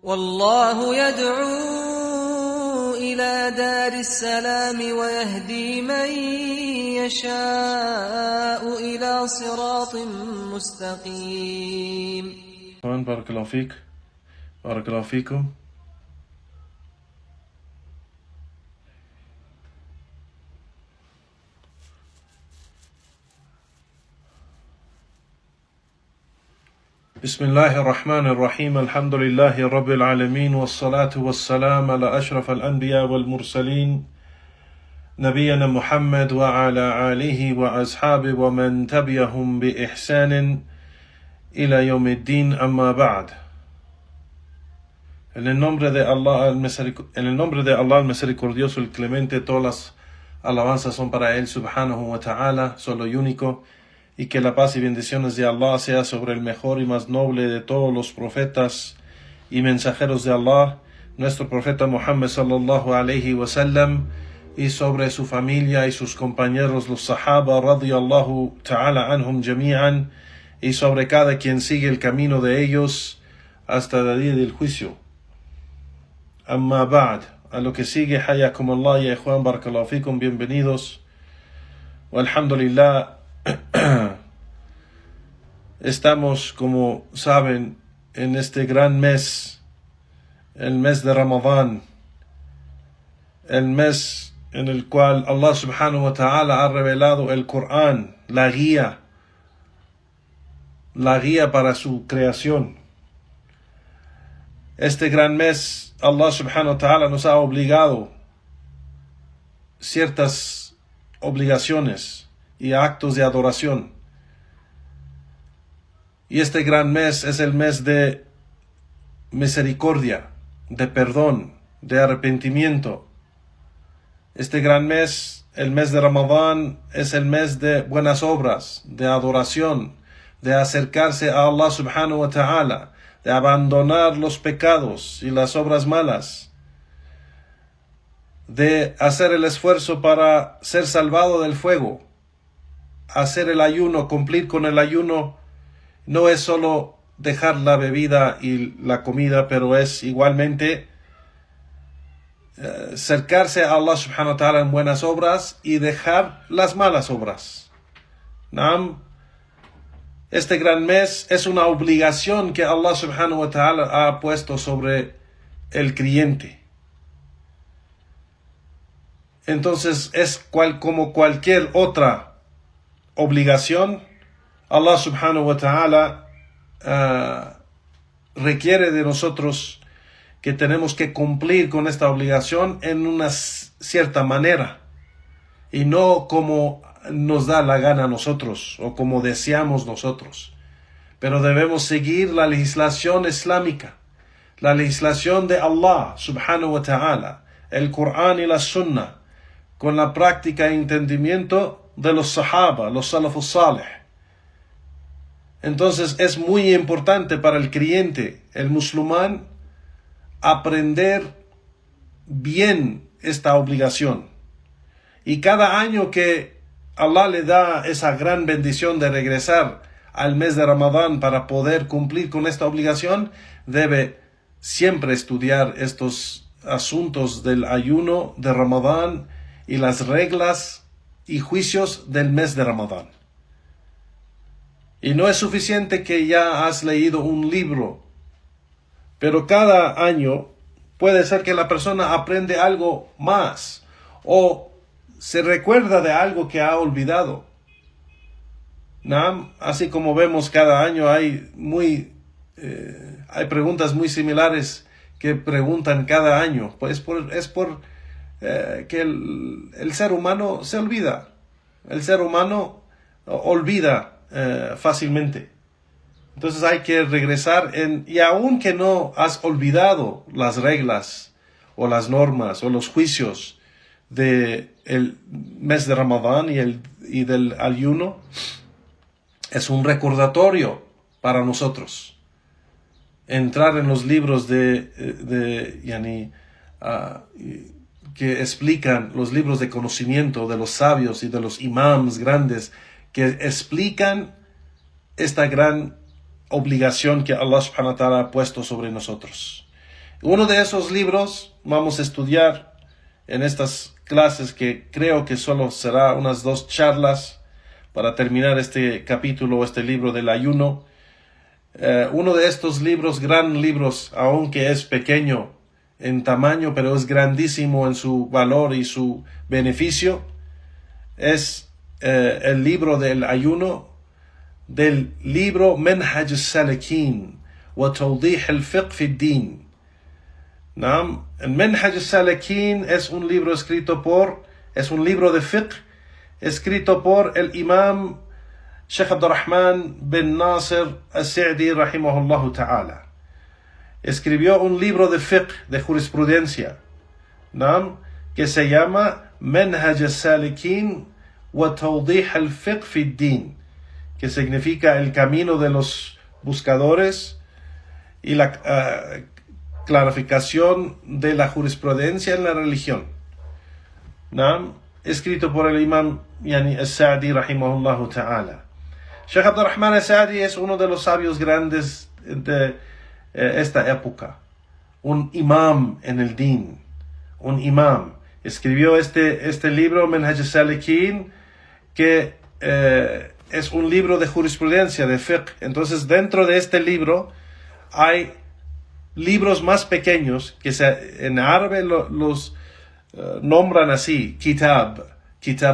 والله يدعو إلى دار السلام ويهدي من يشاء إلى صراط مستقيم. بارك الله فيك. بارك الله فيكم. بسم الله الرحمن الرحيم. الحمد لله رب العالمين والصلاة والسلام على أشرف الأنبياء والمرسلين نبينا محمد وعلى آله وأصحابه ومن تبعهم بإحسان إلى يوم الدين. أما بعد. En el nombre de Allah el misericordioso, el clemente, todas las alabanzas son para Él subhanahu wa ta'ala, solo y único. Y que la paz y bendiciones de Allah sea sobre el mejor y más noble de todos los profetas y mensajeros de Allah, nuestro profeta Muhammad sallallahu alayhi wa sallam, y sobre su familia y sus compañeros, los sahaba radiyallahu ta'ala anhum jami'an, y sobre cada quien sigue el camino de ellos hasta el día del juicio. Amma ba'd. A lo que sigue, hayakum Allah ya ikhwan, barakallahu fikum, bienvenidos. Walhamdulillah. Estamos, como saben, en este gran mes, el mes de Ramadán, el mes en el cual Allah subhanahu wa ta'ala ha revelado el Corán, la guía para su creación. Este gran mes, Allah subhanahu wa ta'ala nos ha obligado ciertas obligaciones y actos de adoración. Y este gran mes es el mes de misericordia, de perdón, de arrepentimiento. Este gran mes, el mes de Ramadán, es el mes de buenas obras, de adoración, de acercarse a Allah subhanahu wa ta'ala, de abandonar los pecados y las obras malas, de hacer el esfuerzo para ser salvado del fuego, hacer el ayuno, cumplir con el ayuno. No es solo dejar la bebida y la comida, pero es igualmente acercarse a Allah subhanahu wa ta'ala en buenas obras y dejar las malas obras. Naam. Este gran mes es una obligación que Allah subhanahu wa ta'ala ha puesto sobre el creyente. Entonces es como cualquier otra obligación. Allah subhanahu wa ta'ala requiere de nosotros que tenemos que cumplir con esta obligación en una cierta manera y no como nos da la gana a nosotros o como deseamos nosotros, pero debemos seguir la legislación islámica, la legislación de Allah subhanahu wa ta'ala, el Corán y la Sunnah, con la práctica e entendimiento de los sahaba, los salafus salih. Entonces es muy importante para el creyente, el musulmán, aprender bien esta obligación. Y cada año que Allah le da esa gran bendición de regresar al mes de Ramadán para poder cumplir con esta obligación, debe siempre estudiar estos asuntos del ayuno de Ramadán y las reglas y juicios del mes de Ramadán. Y no es suficiente que ya has leído un libro, pero cada año puede ser que la persona aprende algo más o se recuerda de algo que ha olvidado. ¿No? Así como vemos cada año hay preguntas muy similares que preguntan cada año. Pues es por que el ser humano se olvida. El ser humano olvida fácilmente. Entonces hay que regresar y aunque no has olvidado las reglas o las normas o los juicios del mes de Ramadán y del ayuno, es un recordatorio para nosotros entrar en los libros que explican, los libros de conocimiento de los sabios y de los imams grandes que explican esta gran obligación que Allah subhanahu wa ta'ala ha puesto sobre nosotros. Uno de esos libros vamos a estudiar en estas clases, que creo que solo será unas 2 charlas para terminar este capítulo, este libro del ayuno. Uno de estos libros, gran libros, aunque es pequeño en tamaño, pero es grandísimo en su valor y su beneficio, es el libro del ayuno, del libro Manhaj al-Salikin wa Tawdih al-Fiqh fi ad-Din. El Manhaj al-Salikin es un libro es un libro de fiqh escrito por el imam Sheikh Abdurrahman bin Nasir al-Sa'di rahimahullah ta'ala. Escribió un libro de fiqh, de jurisprudencia, que se llama Manhaj al-Salikin wa Tawdih al-Fiqh fi ad-Din, que significa el camino de los buscadores y la clarificación de la jurisprudencia en la religión. Escrito por el imam al-Sa'di rahimahullah ta'ala. Sheikh Abdurrahman al-Sa'di es uno de los sabios grandes de esta época, un imam en el din, un imam. Escribió este libro, Manhaj al-Salikin, que es un libro de jurisprudencia, de fiqh. Entonces, dentro de este libro hay libros más pequeños que en árabe los nombran así: Kitab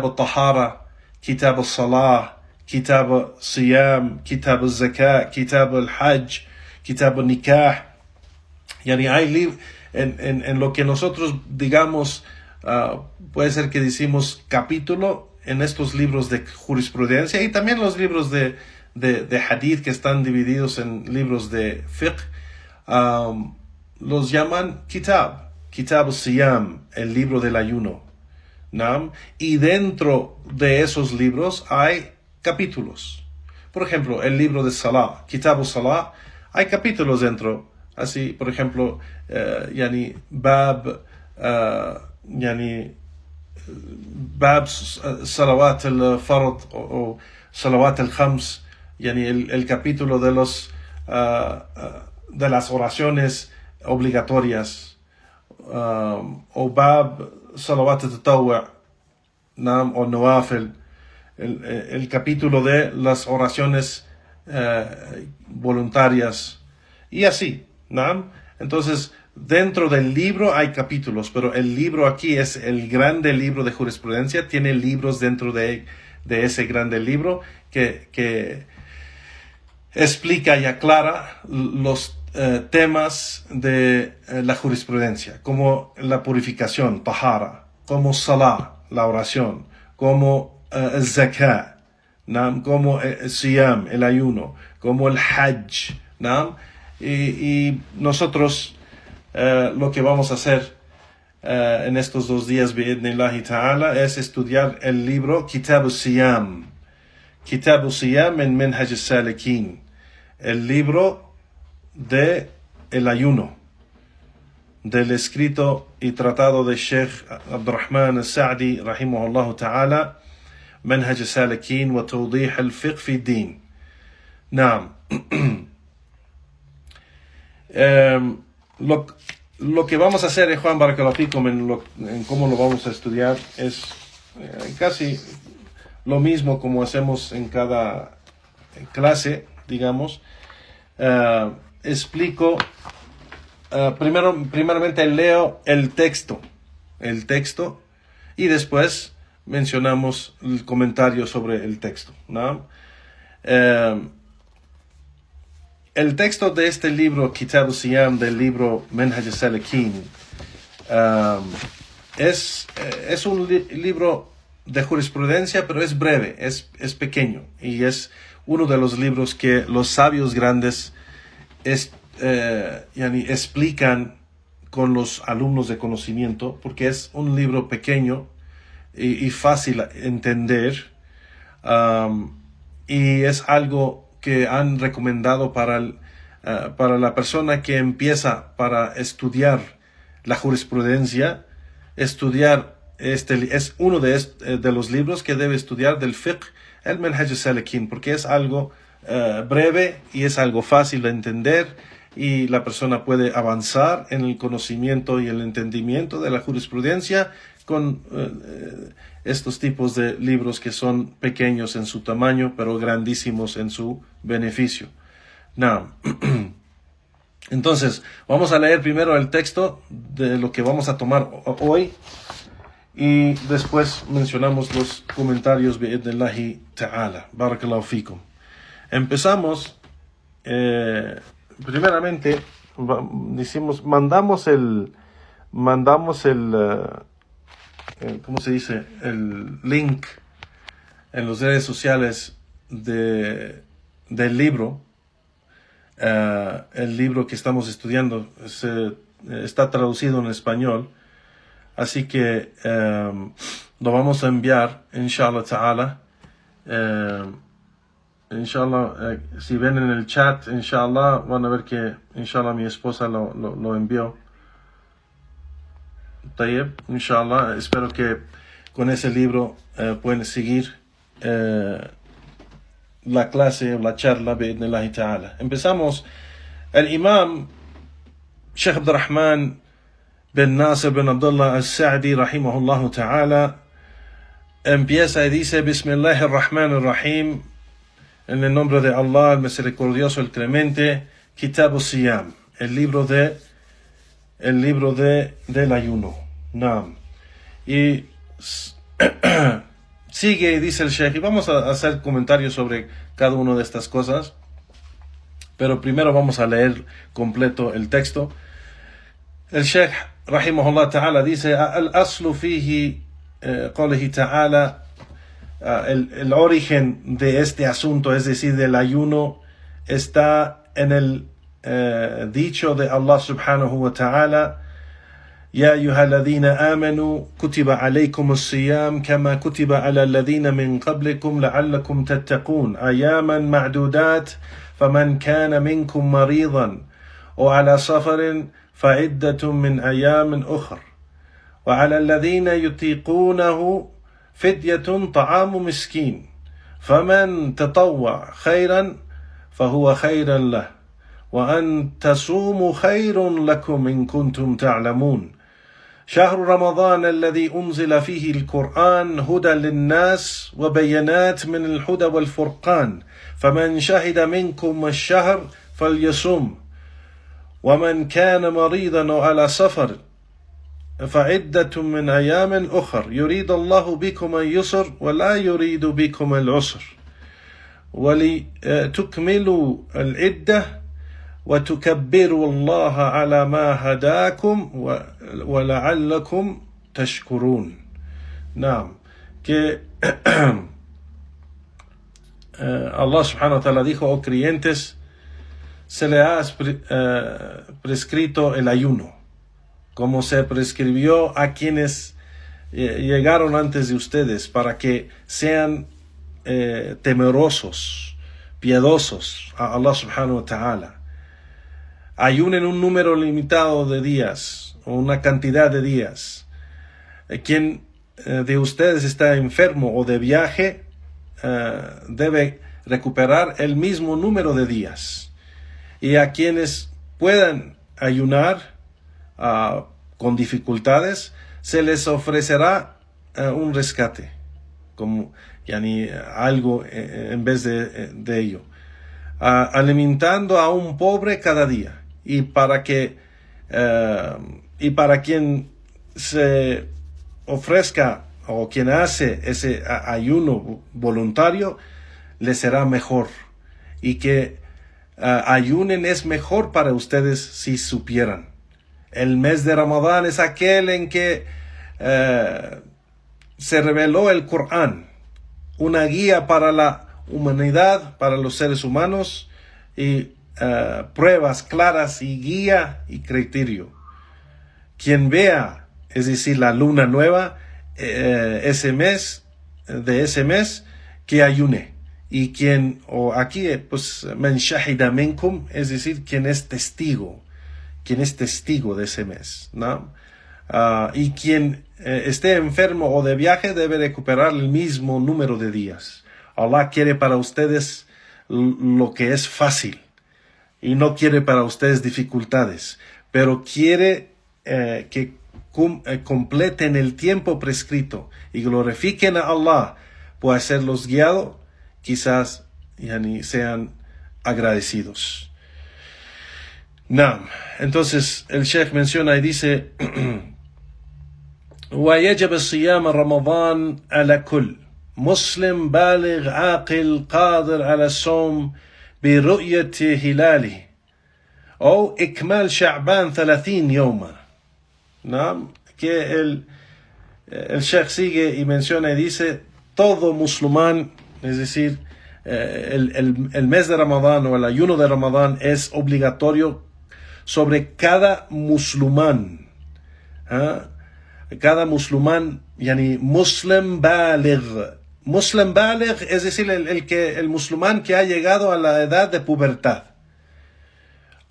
al-Tahara, Kitab al-Salah, Kitab al-Siyam, Kitab al-Zakah, Kitab al-Hajj, Kitab al-Nikah. Yani hay en lo que nosotros digamos, puede ser que decimos capítulo en estos libros de jurisprudencia, y también los libros de hadith, que están divididos en libros de fiqh. Los llaman Kitab al-Siyam, el libro del ayuno. Y dentro de esos libros hay capítulos. Por ejemplo, el libro de Salah, Kitab al-Salah, hay capítulos dentro. Así, por ejemplo, Bab Salawat al-Fard o Salawat al-Khams, el capítulo de las oraciones obligatorias, o Bab Salawat al-Tatawwu' o Nawafil, el capítulo de las oraciones voluntarias, y así. Entonces, dentro del libro hay capítulos, pero el libro aquí es el grande libro de jurisprudencia. Tiene libros dentro de ese grande libro que explica y aclara los temas de la jurisprudencia, como la purificación, tahara, como salah, la oración, como el zakah, como el siyam, el ayuno, como el hajj. Y nosotros lo que vamos a hacer en estos 2 días, bi'idhnillahi ta'ala, es estudiar el libro Kitab al-Siyam en Manhaj al-Salikin, el libro de el ayuno, del escrito y tratado de Sheikh Abdurrahman al-Sa'di rahimahullah ta'ala, Manhaj al-Salikin wa Tawdih al-Fiqh fi ad-Din. Lo que vamos a hacer, Juan Barakallahu Fikum, en cómo lo vamos a estudiar, es casi lo mismo como hacemos en cada clase, digamos. Explico, primeramente leo el texto, y después mencionamos el comentario sobre el texto, el texto de este libro, Kitab al-Siyam, del libro Manhaj al-Salikin, es un libro de jurisprudencia, pero es breve, es pequeño, y es uno de los libros que los sabios grandes explican con los alumnos de conocimiento, porque es un libro pequeño y fácil a entender, y es algo que han recomendado para la persona que empieza para estudiar la jurisprudencia. Estudiar es uno de los libros que debe estudiar del fiqh, el Manhaj al-Salikin, porque es algo breve y es algo fácil de entender, y la persona puede avanzar en el conocimiento y el entendimiento de la jurisprudencia con estos tipos de libros que son pequeños en su tamaño, pero grandísimos en su beneficio. Now, entonces, vamos a leer primero el texto de lo que vamos a tomar hoy y después mencionamos los comentarios bi'idhnillahi ta'ala. Barakallahu fikum. Empezamos, primeramente, mandamos el ¿cómo se dice? El link en las redes sociales del libro. El libro que estamos estudiando está traducido en español, así que lo vamos a enviar, inshallah ta'ala. Inshallah, si ven en el chat, inshallah, van a ver que inshallah mi esposa lo envió. Tayyib, inshallah, espero que con ese libro pueden seguir la clase o la charla bi'idhnillahi ta'ala. Empezamos. El imam Sheikh Abdurrahman bin Nasir bin Abdullah al-Sa'di rahimahullah ta'ala empieza y dice: Bismillahirrahmanirrahim, en el nombre de Allah, el misericordioso, el clemente. Kitab al-Siyam, el libro del ayuno. Naam. Y sigue y dice el Sheikh, y vamos a hacer comentarios sobre cada una de estas cosas, pero primero vamos a leer completo el texto. El Sheikh rahimahullah ta'ala dice: al-aslu fihi qawlihi ta'ala, el origen de este asunto, es decir, del ayuno, está en el dicho de Allah subhanahu wa ta'ala: يا أيها الذين آمنوا كتب عليكم الصيام كما كتب على الذين من قبلكم لعلكم تتقون أياما معدودات فمن كان منكم مريضا وعلى سفر فعدة من أيام أخر وعلى الذين يطيقونه فدية طعام مسكين فمن تطوع خيرا فهو خيرا له وأن تصوموا خير لكم إن كنتم تعلمون شهر رمضان الذي أنزل فيه القرآن هدى للناس وبينات من الهدى والفرقان فمن شهد منكم الشهر فليصم ومن كان مريضا أو على سفر فعدة من أيام أخر يريد الله بكم اليسر ولا يريد بكم العسر ولتكملوا العدة وتكبروا الله على ما هداكم ولعلكم تشكرون. نعم, que Allah subhanahu wa ta'ala dijo: oh creyentes, se le ha prescrito el ayuno, como se prescribió a quienes llegaron antes de ustedes, para que sean temerosos, piadosos a Allah subhanahu wa ta'ala. Ayunen un número limitado de días o una cantidad de días. Quien de ustedes está enfermo o de viaje debe recuperar el mismo número de días. Y a quienes puedan ayunar con dificultades, se les ofrecerá un rescate, como algo en vez de ello, alimentando a un pobre cada día. Y para quien se ofrezca o quien hace ese ayuno voluntario, le será mejor. Y que ayunen es mejor para ustedes si supieran. El mes de Ramadán es aquel en que se reveló el Corán, una guía para la humanidad, para los seres humanos, y pruebas claras y guía y criterio. Quien vea, es decir, la luna nueva, ese mes, que ayune. Y quien, o aquí, pues, man shahida minkum, es decir, quien es testigo de ese mes, ¿no? Y quien esté enfermo o de viaje debe recuperar el mismo número de días. Allah quiere para ustedes lo que es fácil. y no quiere para ustedes dificultades, pero quiere que completen el tiempo prescrito y glorifiquen a Allah por hacerlos guiados, quizás sean agradecidos. Entonces el Sheikh menciona y dice ويجب صيام رمضان على كل مسلم بالغ عاقل قادر على الصوم برؤية هلاله أو إكمال شعبان 30 يوما. Que el Sheikh sigue y menciona y dice todo musulmán, es decir, el mes de Ramadán o el ayuno de Ramadán es obligatorio sobre cada musulmán. Cada musulmán, muslim baligh. Muslim baligh es decir, el musulmán que ha llegado a la edad de pubertad.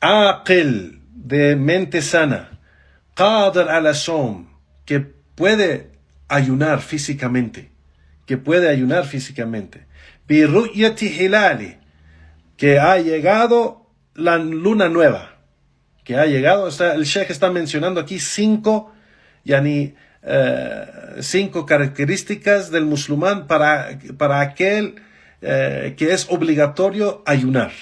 Aqil, de mente sana. Qadir ala som, que puede ayunar físicamente. Bi ru'yati hilali, que ha llegado la luna nueva. El Sheikh está mencionando aquí cinco características del musulmán para aquel que es obligatorio ayunar.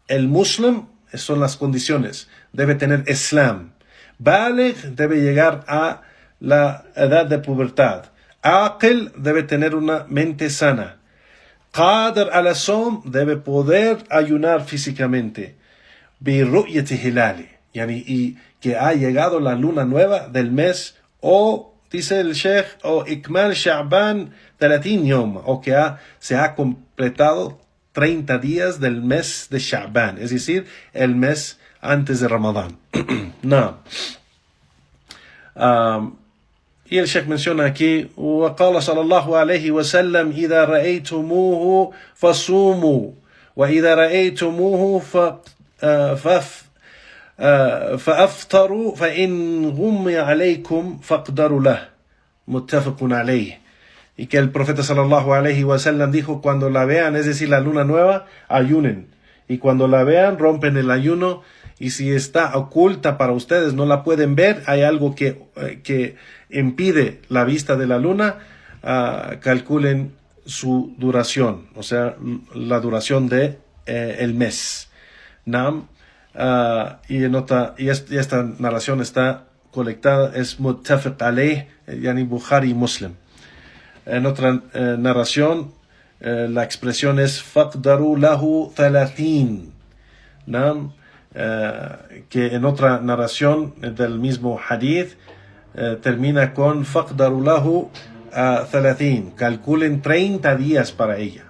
El muslim, son las condiciones, debe tener Islam. Baligh, debe llegar a la edad de pubertad. Aqil, debe tener una mente sana. Qadir ala som, debe poder ayunar físicamente. Bi ru'yati hilali, y que ha llegado la luna nueva del mes, o dice el Sheikh, o ikmal Sha'ban 30 yom, o que se ha completado 30 días del mes de Sha'ban, es decir, el mes antes de Ramadán. Y el Sheikh menciona aquí, وقال صلى الله عليه وسلم إذا رأيتموه فصوموا وإذا رأيتموه فأفطروا فإن غم عليكم فاقدروا له. متفق عليه. Y que el profeta sallallahu alaihi wasallam dijo, cuando la vean, es decir, la luna nueva, ayunen. Y cuando la vean, rompen el ayuno. Y si está oculta para ustedes, no la pueden ver, hay algo que impide la vista de la luna, calculen su duración, o sea, la duración de el mes. Y esta narración está colectada, es muttafiq alayh, Bukhari y Muslim. En otra narración, la expresión es faqdaru lahu 30. Que en otra narración del mismo hadith termina con faqdaru lahu 30, calculen 30 días para ella.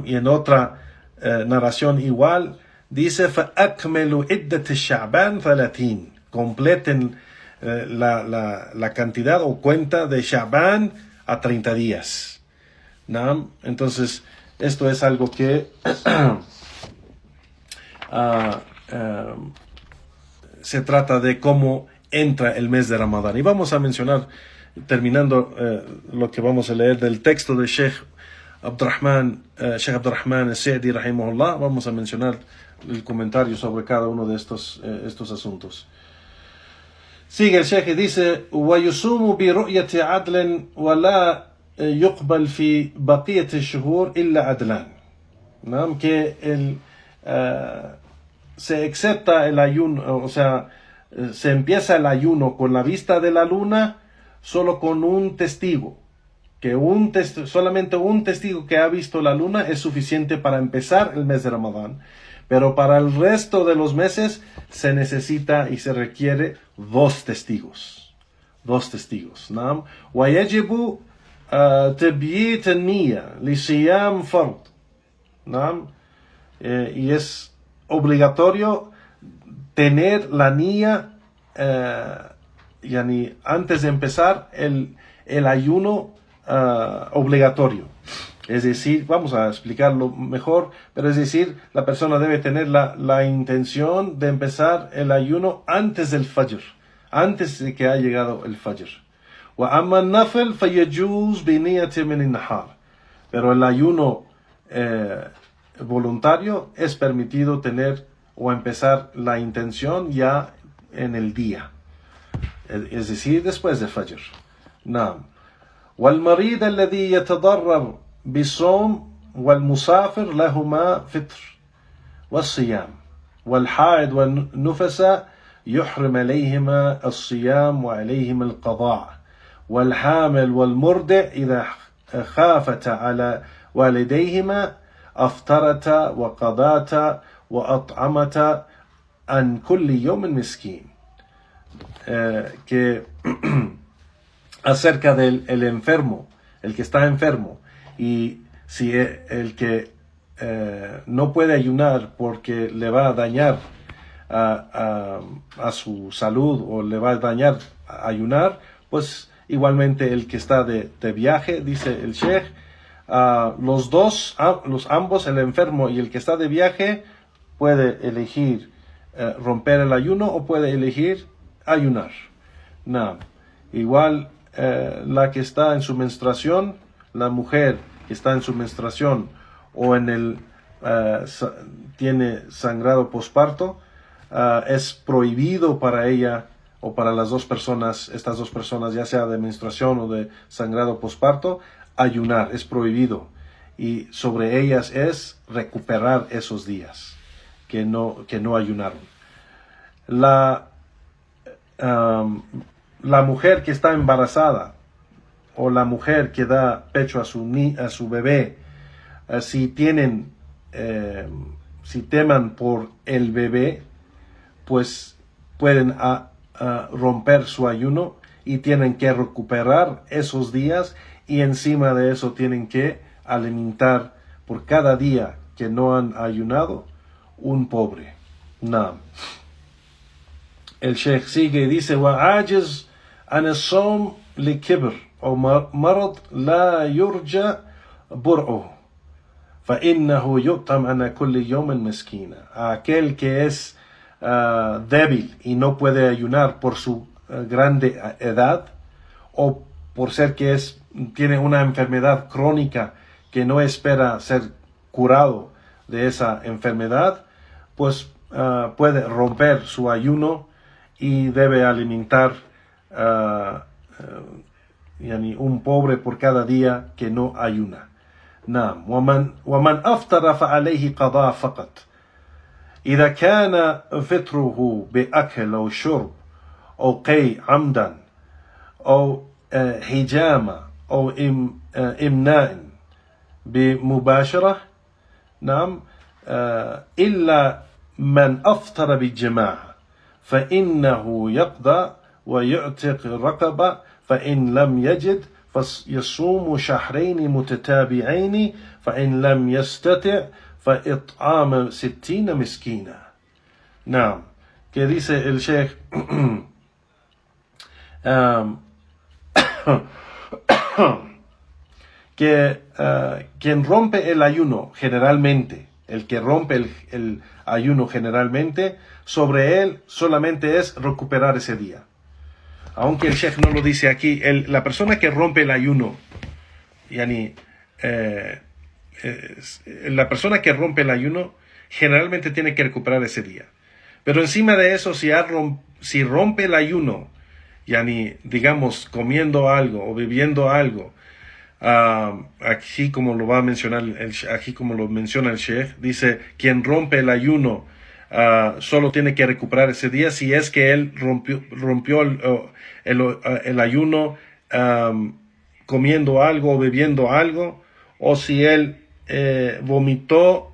Y en otra narración igual dice فَأَكْمَلُوا عِدَّةَ الشَّعْبَانِ 30, completen la cantidad o cuenta de Sha'ban a 30 días. Entonces esto es algo que se trata de cómo entra el mes de Ramadán. Y vamos a mencionar, terminando lo que vamos a leer del texto de Sheikh Abdurrahman al-Sa'di rahimahullah, vamos a mencionar el comentario sobre cada uno de estos asuntos. Sigue el Sheikh y dice: وَيُصُومُ بِرُؤْيَةِ عَدْلٍ وَلَا يُقْبَلْ فِي بَقِيَةِ الشُّهُورِ إِلَّا عَدْلًا. Que se acepta el ayuno, o sea, se empieza el ayuno con la vista de la luna solo con un testigo. Que solamente un testigo que ha visto la luna es suficiente para empezar el mes de Ramadán. Pero para el resto de los meses se necesita y se requiere dos testigos. وَيَجِبُ تَبْيِيتَ النِّيَّةِ لِصِيَامِ فَرْضٍ. Y es obligatorio tener la niyya antes de empezar el ayuno obligatorio. Es decir, vamos a explicarlo mejor, pero es decir, la persona debe tener la intención de empezar el ayuno antes del Fajr, antes de que haya llegado el Fajr. وَأَمَّا النَّفْلُ فَيَجُوزُ بِنِيَّةٍ مِنَ النَّهَارِ. Pero el ayuno voluntario es permitido tener o empezar la intención ya en el día, es decir, después de Fajr. نعم. والمريض الذي يتضرر بالصوم والمسافر لهما فطر والصيام والحائض والنفساء يحرم عليهما الصيام وعليهما القضاء والحامل والمرضع إذا خافتا على والديهما أفطرتا وقضاتا وأطعمتا عن كل يوم مسكين. Que acerca del el enfermo, el que está enfermo, y si el que no puede ayunar porque le va a dañar a su salud o le va a dañar ayunar, pues igualmente el que está de viaje, dice el Sheikh, ambos, el enfermo y el que está de viaje, puede elegir romper el ayuno o puede elegir ayunar. No. Igual la que está en su menstruación, la mujer que está en su menstruación o tiene sangrado posparto, es prohibido para ella o para las dos personas, estas dos personas, ya sea de menstruación o de sangrado posparto, ayunar, es prohibido. Y sobre ellas es recuperar esos días que no ayunaron. La mujer que está embarazada o la mujer que da pecho a su bebé, si teman por el bebé, pues pueden romper su ayuno y tienen que recuperar esos días, y encima de eso tienen que alimentar por cada día que no han ayunado un pobre. No. El Sheikh sigue y dice: وَعَاجِزْ عَنِ الصَّوْمِ لِكِبْرٍ أو مرض لا يرجى برؤه فإنه يُطْعَمْ عَنَ كُلِّ يوم مسكينا. Aquel que es débil y no puede ayunar por su grande edad, o por ser que tiene una enfermedad crónica que no espera ser curado de esa enfermedad, pues puede romper su ayuno y debe alimentar un pobre por cada día que no ayuna. نعم. ومن أفطر فعليه قضاء فقط إذا كان فطره بأكل أو شرب أو قي عمدا أو حجامة أو إمناء بمباشرة. نعم. إلا من أفطر بالجماعة فإنه يقضى ويعتق رقبة فإن لم يجد فيصوم شهرين متتابعين فإن لم يستطع فإطعام 60 مسكينا. نعم. Que dice el Sheikh que quien rompe el ayuno generalmente, el que rompe el ayuno generalmente, sobre él solamente es recuperar ese día. Aunque el Sheikh no lo dice aquí, la persona que rompe el ayuno, la persona que rompe el ayuno generalmente tiene que recuperar ese día. Pero encima de eso, si rompe el ayuno, digamos, comiendo algo o bebiendo algo, aquí como lo va a mencionar aquí como lo menciona el Sheikh, dice: quien rompe el ayuno solo tiene que recuperar ese día si es que él rompió el ayuno comiendo algo o bebiendo algo, o si él vomitó,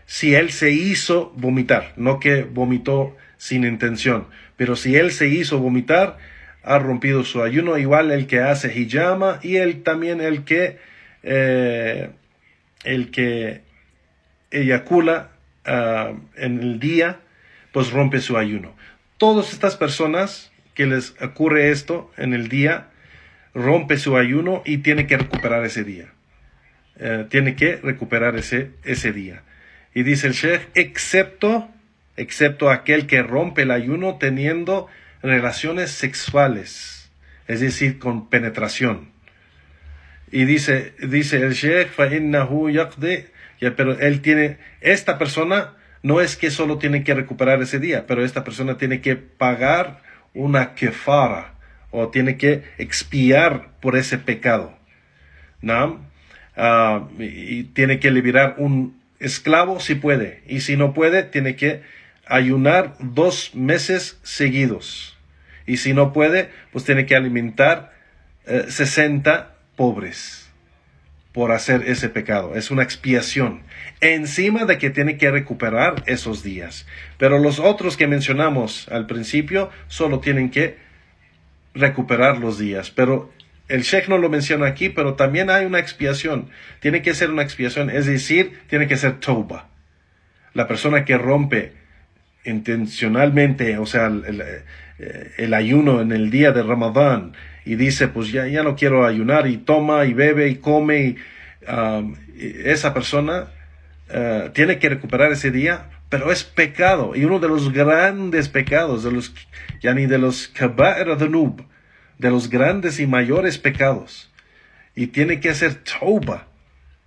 si él se hizo vomitar, no que vomitó sin intención, pero si él se hizo vomitar, ha rompido su ayuno. Igual el que hace hijama y también el que eyacula en el día, pues rompe su ayuno. Todas estas personas que les ocurre esto en el día, rompe su ayuno y tiene que recuperar ese día. Tiene que recuperar ese día. Y dice el Sheikh, excepto aquel que rompe el ayuno teniendo relaciones sexuales, es decir, con penetración. Y dice el Sheikh, فَإِنَّهُ Ya, pero esta persona no es que solo tiene que recuperar ese día, pero esta persona tiene que pagar una kefara, o tiene que expiar por ese pecado, ¿no? Y tiene que liberar un esclavo si puede, y si no puede, tiene que ayunar 2 meses seguidos, y si no puede, pues tiene que alimentar 60 pobres por hacer ese pecado. Es una expiación, encima de que tiene que recuperar esos días. Pero los otros que mencionamos al principio solo tienen que recuperar los días. Pero el Sheikh no lo menciona aquí, pero también hay una expiación. Tiene que ser una expiación, es decir, tiene que ser tauba. La persona que rompe intencionalmente, o sea, el ayuno en el día de Ramadán, y dice, pues ya no quiero ayunar, y toma, y bebe, y come, esa persona tiene que recuperar ese día, pero es pecado, y uno de los grandes pecados, de los kaba'ir dhunub, de los grandes y mayores pecados, y tiene que hacer tauba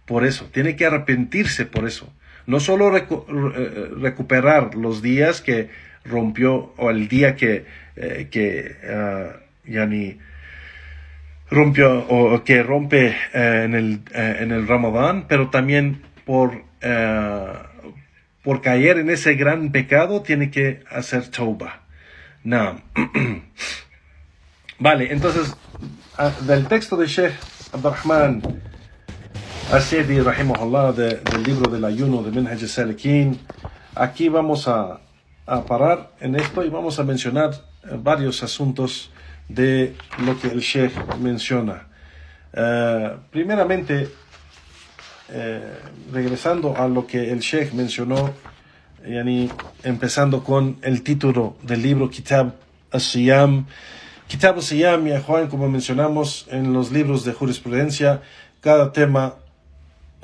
por eso, tiene que arrepentirse por eso, no solo recuperar los días que rompió, o el día que rompió, o que rompe en el Ramadán, pero también por caer en ese gran pecado tiene que hacer tauba. No. Vale, entonces del texto de Sheikh Abdurrahman As-Sa'di rahimahullah, del libro del ayuno de Minhaj al-Salikin, aquí vamos a parar en esto y vamos a mencionar varios asuntos de lo que el Sheikh menciona. Primeramente, regresando a lo que el Sheikh mencionó, empezando con el título del libro Kitab al-Siyam. Kitab al-Siyam, ya Juan, como mencionamos en los libros de jurisprudencia, cada tema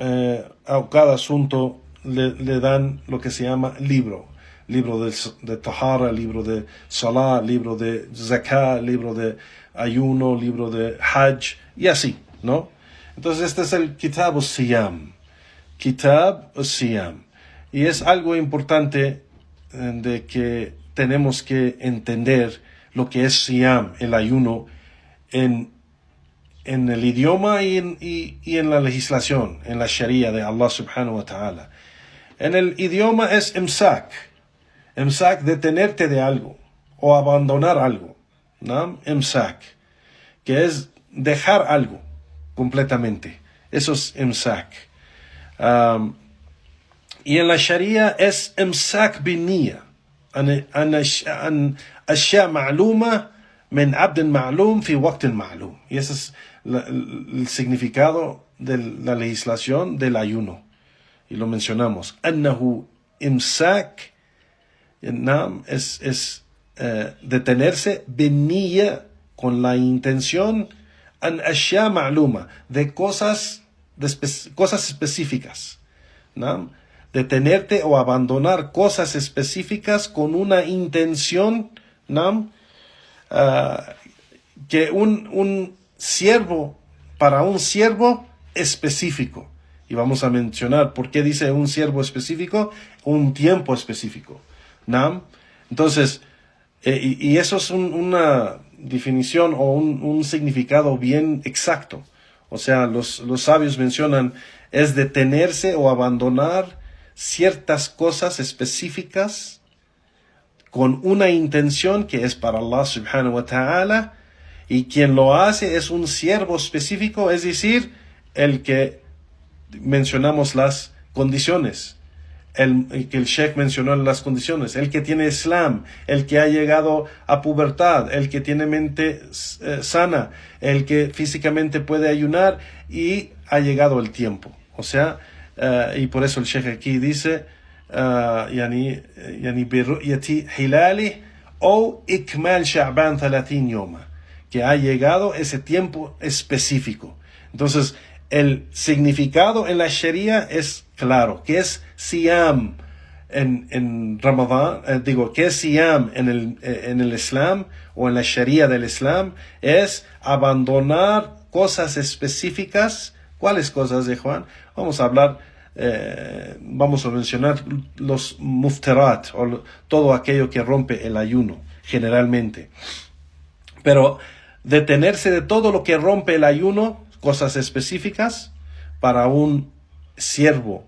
a cada asunto le dan lo que se llama libro de Tahara, libro de Salah, libro de Zakah, libro de ayuno, libro de Hajj, y así, ¿no? Entonces este es el Kitab al-Siyam. Kitab al-Siyam. Y es algo importante de que tenemos que entender lo que es Siyam, el ayuno, en el idioma y en la legislación, en la Sharia de Allah subhanahu wa ta'ala. En el idioma es imsak, detenerte de algo o abandonar algo, ¿no? Imsak, que es dejar algo completamente. Eso es imsak. Y en la Sharia es imsak binniya, an ashya ma'luma min abdin ma'lum fi waqtin ma'lum. Y ese es el significado de la legislación del ayuno. Y lo mencionamos. Annahu imsak es detenerse binniya, con la intención, an ashya ma'luma, de cosas específicas, ¿no? Detenerte o abandonar cosas específicas con una intención, ¿no? Que un siervo, para un siervo específico. Y vamos a mencionar por qué dice un siervo específico, un tiempo específico, ¿no? Entonces, y eso es una definición o un significado bien exacto. O sea, los sabios mencionan, es detenerse o abandonar ciertas cosas específicas con una intención que es para Allah subhanahu wa ta'ala, y quien lo hace es un siervo específico, es decir, el que mencionamos las condiciones, el que el Sheikh mencionó las condiciones, el que tiene Islam, el que ha llegado a pubertad, el que tiene mente sana, el que físicamente puede ayunar y ha llegado el tiempo. O sea, y por eso el Sheikh aquí dice, yani birru'yati hilali o ikmal Sha'ban 30 yoma, que ha llegado ese tiempo específico. Entonces, el significado en la Sharia es claro, que es Siyam en Ramadán, que es Siyam en el Islam o en la Sharia del Islam, es abandonar cosas específicas. ¿Cuáles cosas, Juan? Vamos a hablar vamos a mencionar los muftarat, o todo aquello que rompe el ayuno, generalmente. Pero detenerse de todo lo que rompe el ayuno, cosas específicas, para un siervo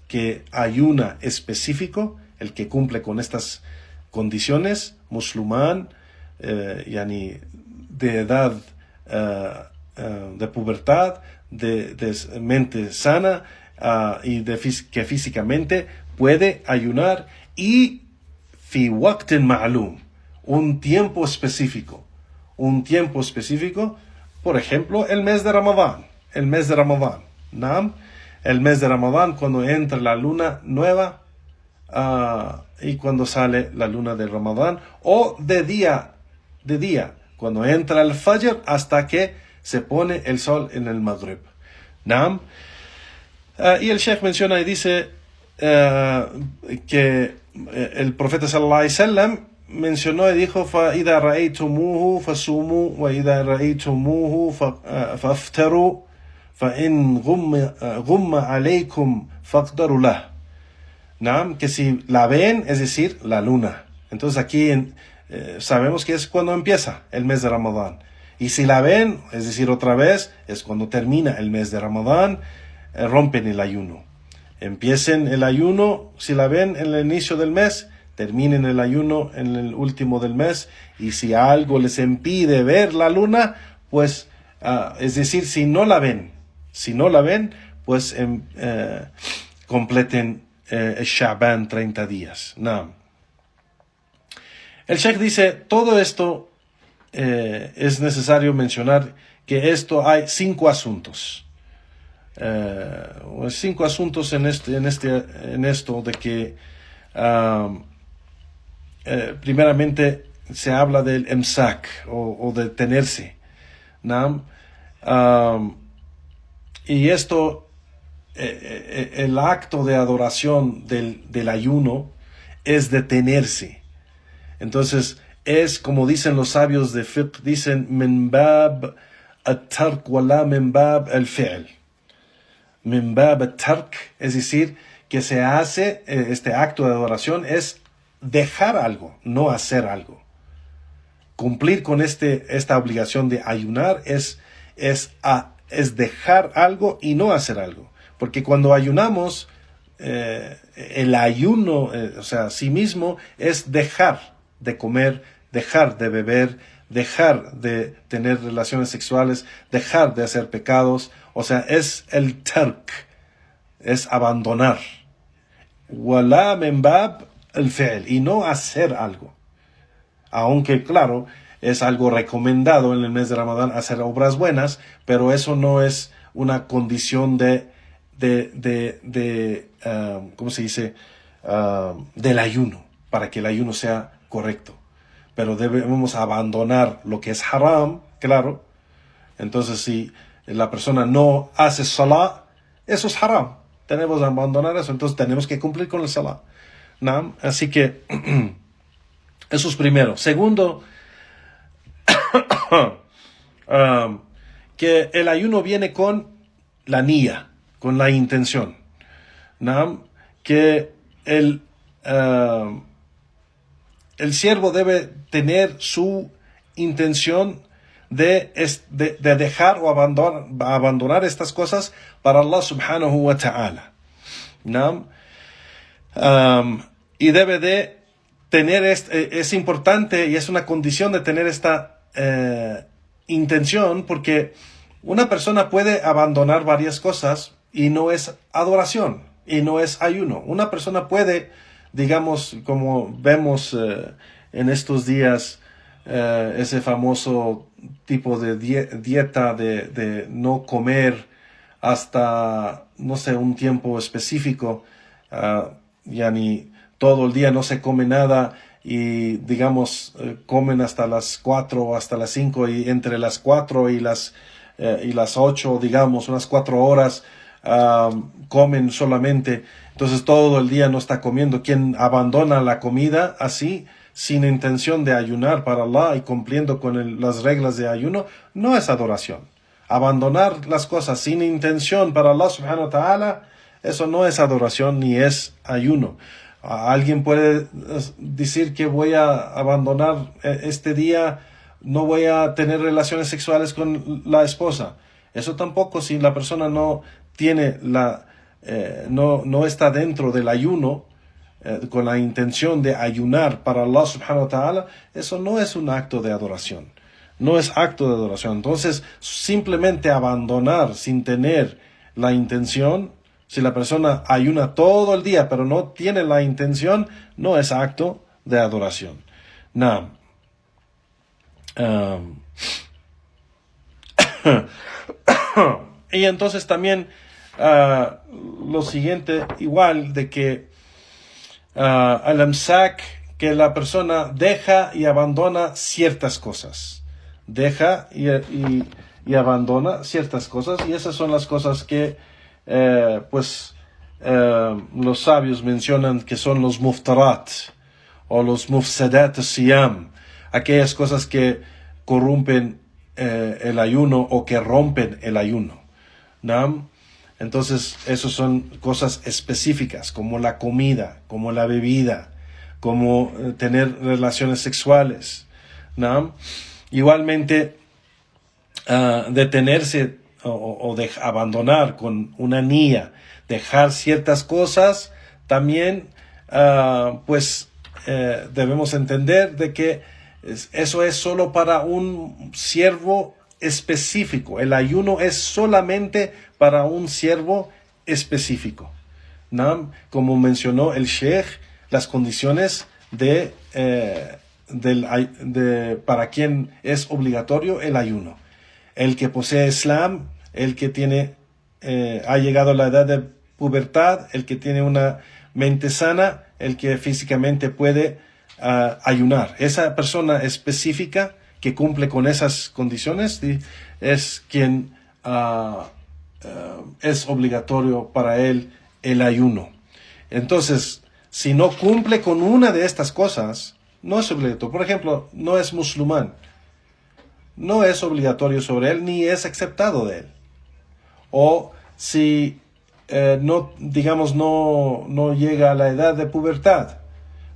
que ayuna específico, el que cumple con estas condiciones, musulmán, yani de edad, de pubertad, de mente sana, y que físicamente puede ayunar, y fi waqtin ma'lum, un tiempo específico, por ejemplo, el mes de Ramadán, ¿no? El mes de Ramadán, cuando entra la luna nueva, y cuando sale la luna de Ramadán, o de día, cuando entra el Fajr hasta que se pone el sol en el Maghrib. ¿No? Y el Sheikh menciona y dice que el profeta sallallahu alaihi wasallam mencionó y dijo: فَإِذَا رَأَيْتُمُوهُ فَصُومُوا وَإِذَا رَأَيْتُمُوهُ فَافْطِرُوا فَإِنْ غُمَّ عَلَيْكُمْ فَاقْدِرُوا لَهُ. ¿No? Que si la ven, es decir, la luna. Entonces aquí sabemos que es cuando empieza el mes de Ramadán. Y si la ven, es decir, otra vez, es cuando termina el mes de Ramadán, rompen el ayuno. Empiecen el ayuno, si la ven en el inicio del mes, terminen el ayuno en el último del mes. Y si algo les impide ver la luna, pues, es decir, si no la ven, pues completen el Sha'ban 30 días. No. El Sheikh dice, todo esto es necesario mencionar que hay 5 asuntos. 5 asuntos en esto de que primeramente se habla del emsak o detenerse, ¿no? Y esto, el acto de adoración del ayuno es detenerse. Entonces, es como dicen los sabios de fiqh, dicen min bab at-tark wa la min bab al-fi'l. Min bab at-tark, es decir, que se hace este acto de adoración es dejar algo, no hacer algo. Cumplir con esta obligación de ayunar es dejar algo y no hacer algo. Porque cuando ayunamos, el ayuno, o sea, sí mismo, es dejar de comer, dejar de beber, dejar de tener relaciones sexuales, dejar de hacer pecados. O sea, es el tark, es abandonar. Wala min bab el fi'l, y no hacer algo. Aunque, claro, es algo recomendado en el mes de Ramadán hacer obras buenas, pero eso no es una condición ¿cómo se dice? Del ayuno, para que el ayuno sea correcto. Pero debemos abandonar lo que es haram, claro. Entonces, si la persona no hace salah, eso es haram. Tenemos que abandonar eso, entonces tenemos que cumplir con el salah, ¿no? Así que eso es primero. Segundo, que el ayuno viene con la niyya, con la intención, ¿no? Que el siervo debe tener su intención de dejar o abandonar estas cosas para Allah subhanahu wa ta'ala, ¿no? Y debe de tener, es importante y es una condición de tener esta intención, porque una persona puede abandonar varias cosas y no es adoración y no es ayuno. Una persona puede, digamos, como vemos en estos días, ese famoso tipo de dieta de no comer hasta, no sé, un tiempo específico, ya ni todo el día no se come nada y, digamos, comen hasta las 4 o hasta las 5, y entre las 4 y las 8, digamos, unas 4 horas, comen solamente. Entonces todo el día no está comiendo. Quien abandona la comida así, sin intención de ayunar para Allah y cumpliendo con las reglas de ayuno, no es adoración. Abandonar las cosas sin intención para Allah subhanahu wa ta'ala eso no es adoración ni es ayuno. Alguien puede decir que voy a abandonar este día, no voy a tener relaciones sexuales con la esposa. Eso tampoco, si la persona no tiene no está dentro del ayuno, con la intención de ayunar para Allah subhanahu wa ta'ala, eso no es un acto de adoración. No es acto de adoración. Entonces, simplemente abandonar sin tener la intención, si la persona ayuna todo el día pero no tiene la intención, no es acto de adoración. No. Y entonces también lo siguiente, igual de que al-amsak, que la persona deja y abandona ciertas cosas. Deja y abandona ciertas cosas, y esas son las cosas que los sabios mencionan que son los muftarat o los mufsadat siyam, aquellas cosas que corrompen el ayuno o que rompen el ayuno, ¿no? Entonces, esas son cosas específicas, como la comida, como la bebida, como tener relaciones sexuales, ¿no? Igualmente, detenerse o de abandonar con una niyya, dejar ciertas cosas, también, debemos entender de que eso es solo para un siervo específico. El ayuno es solamente para un siervo específico, ¿no? Como mencionó el Sheikh, las condiciones para quien es obligatorio el ayuno. El que posee Islam, el que ha llegado a la edad de pubertad, el que tiene una mente sana, el que físicamente puede ayunar. Esa persona específica que cumple con esas condiciones es quien es obligatorio para él el ayuno. Entonces, si no cumple con una de estas cosas, no es obligatorio. Por ejemplo, no es musulmán, no es obligatorio sobre él ni es aceptado de él. O si no llega a la edad de pubertad,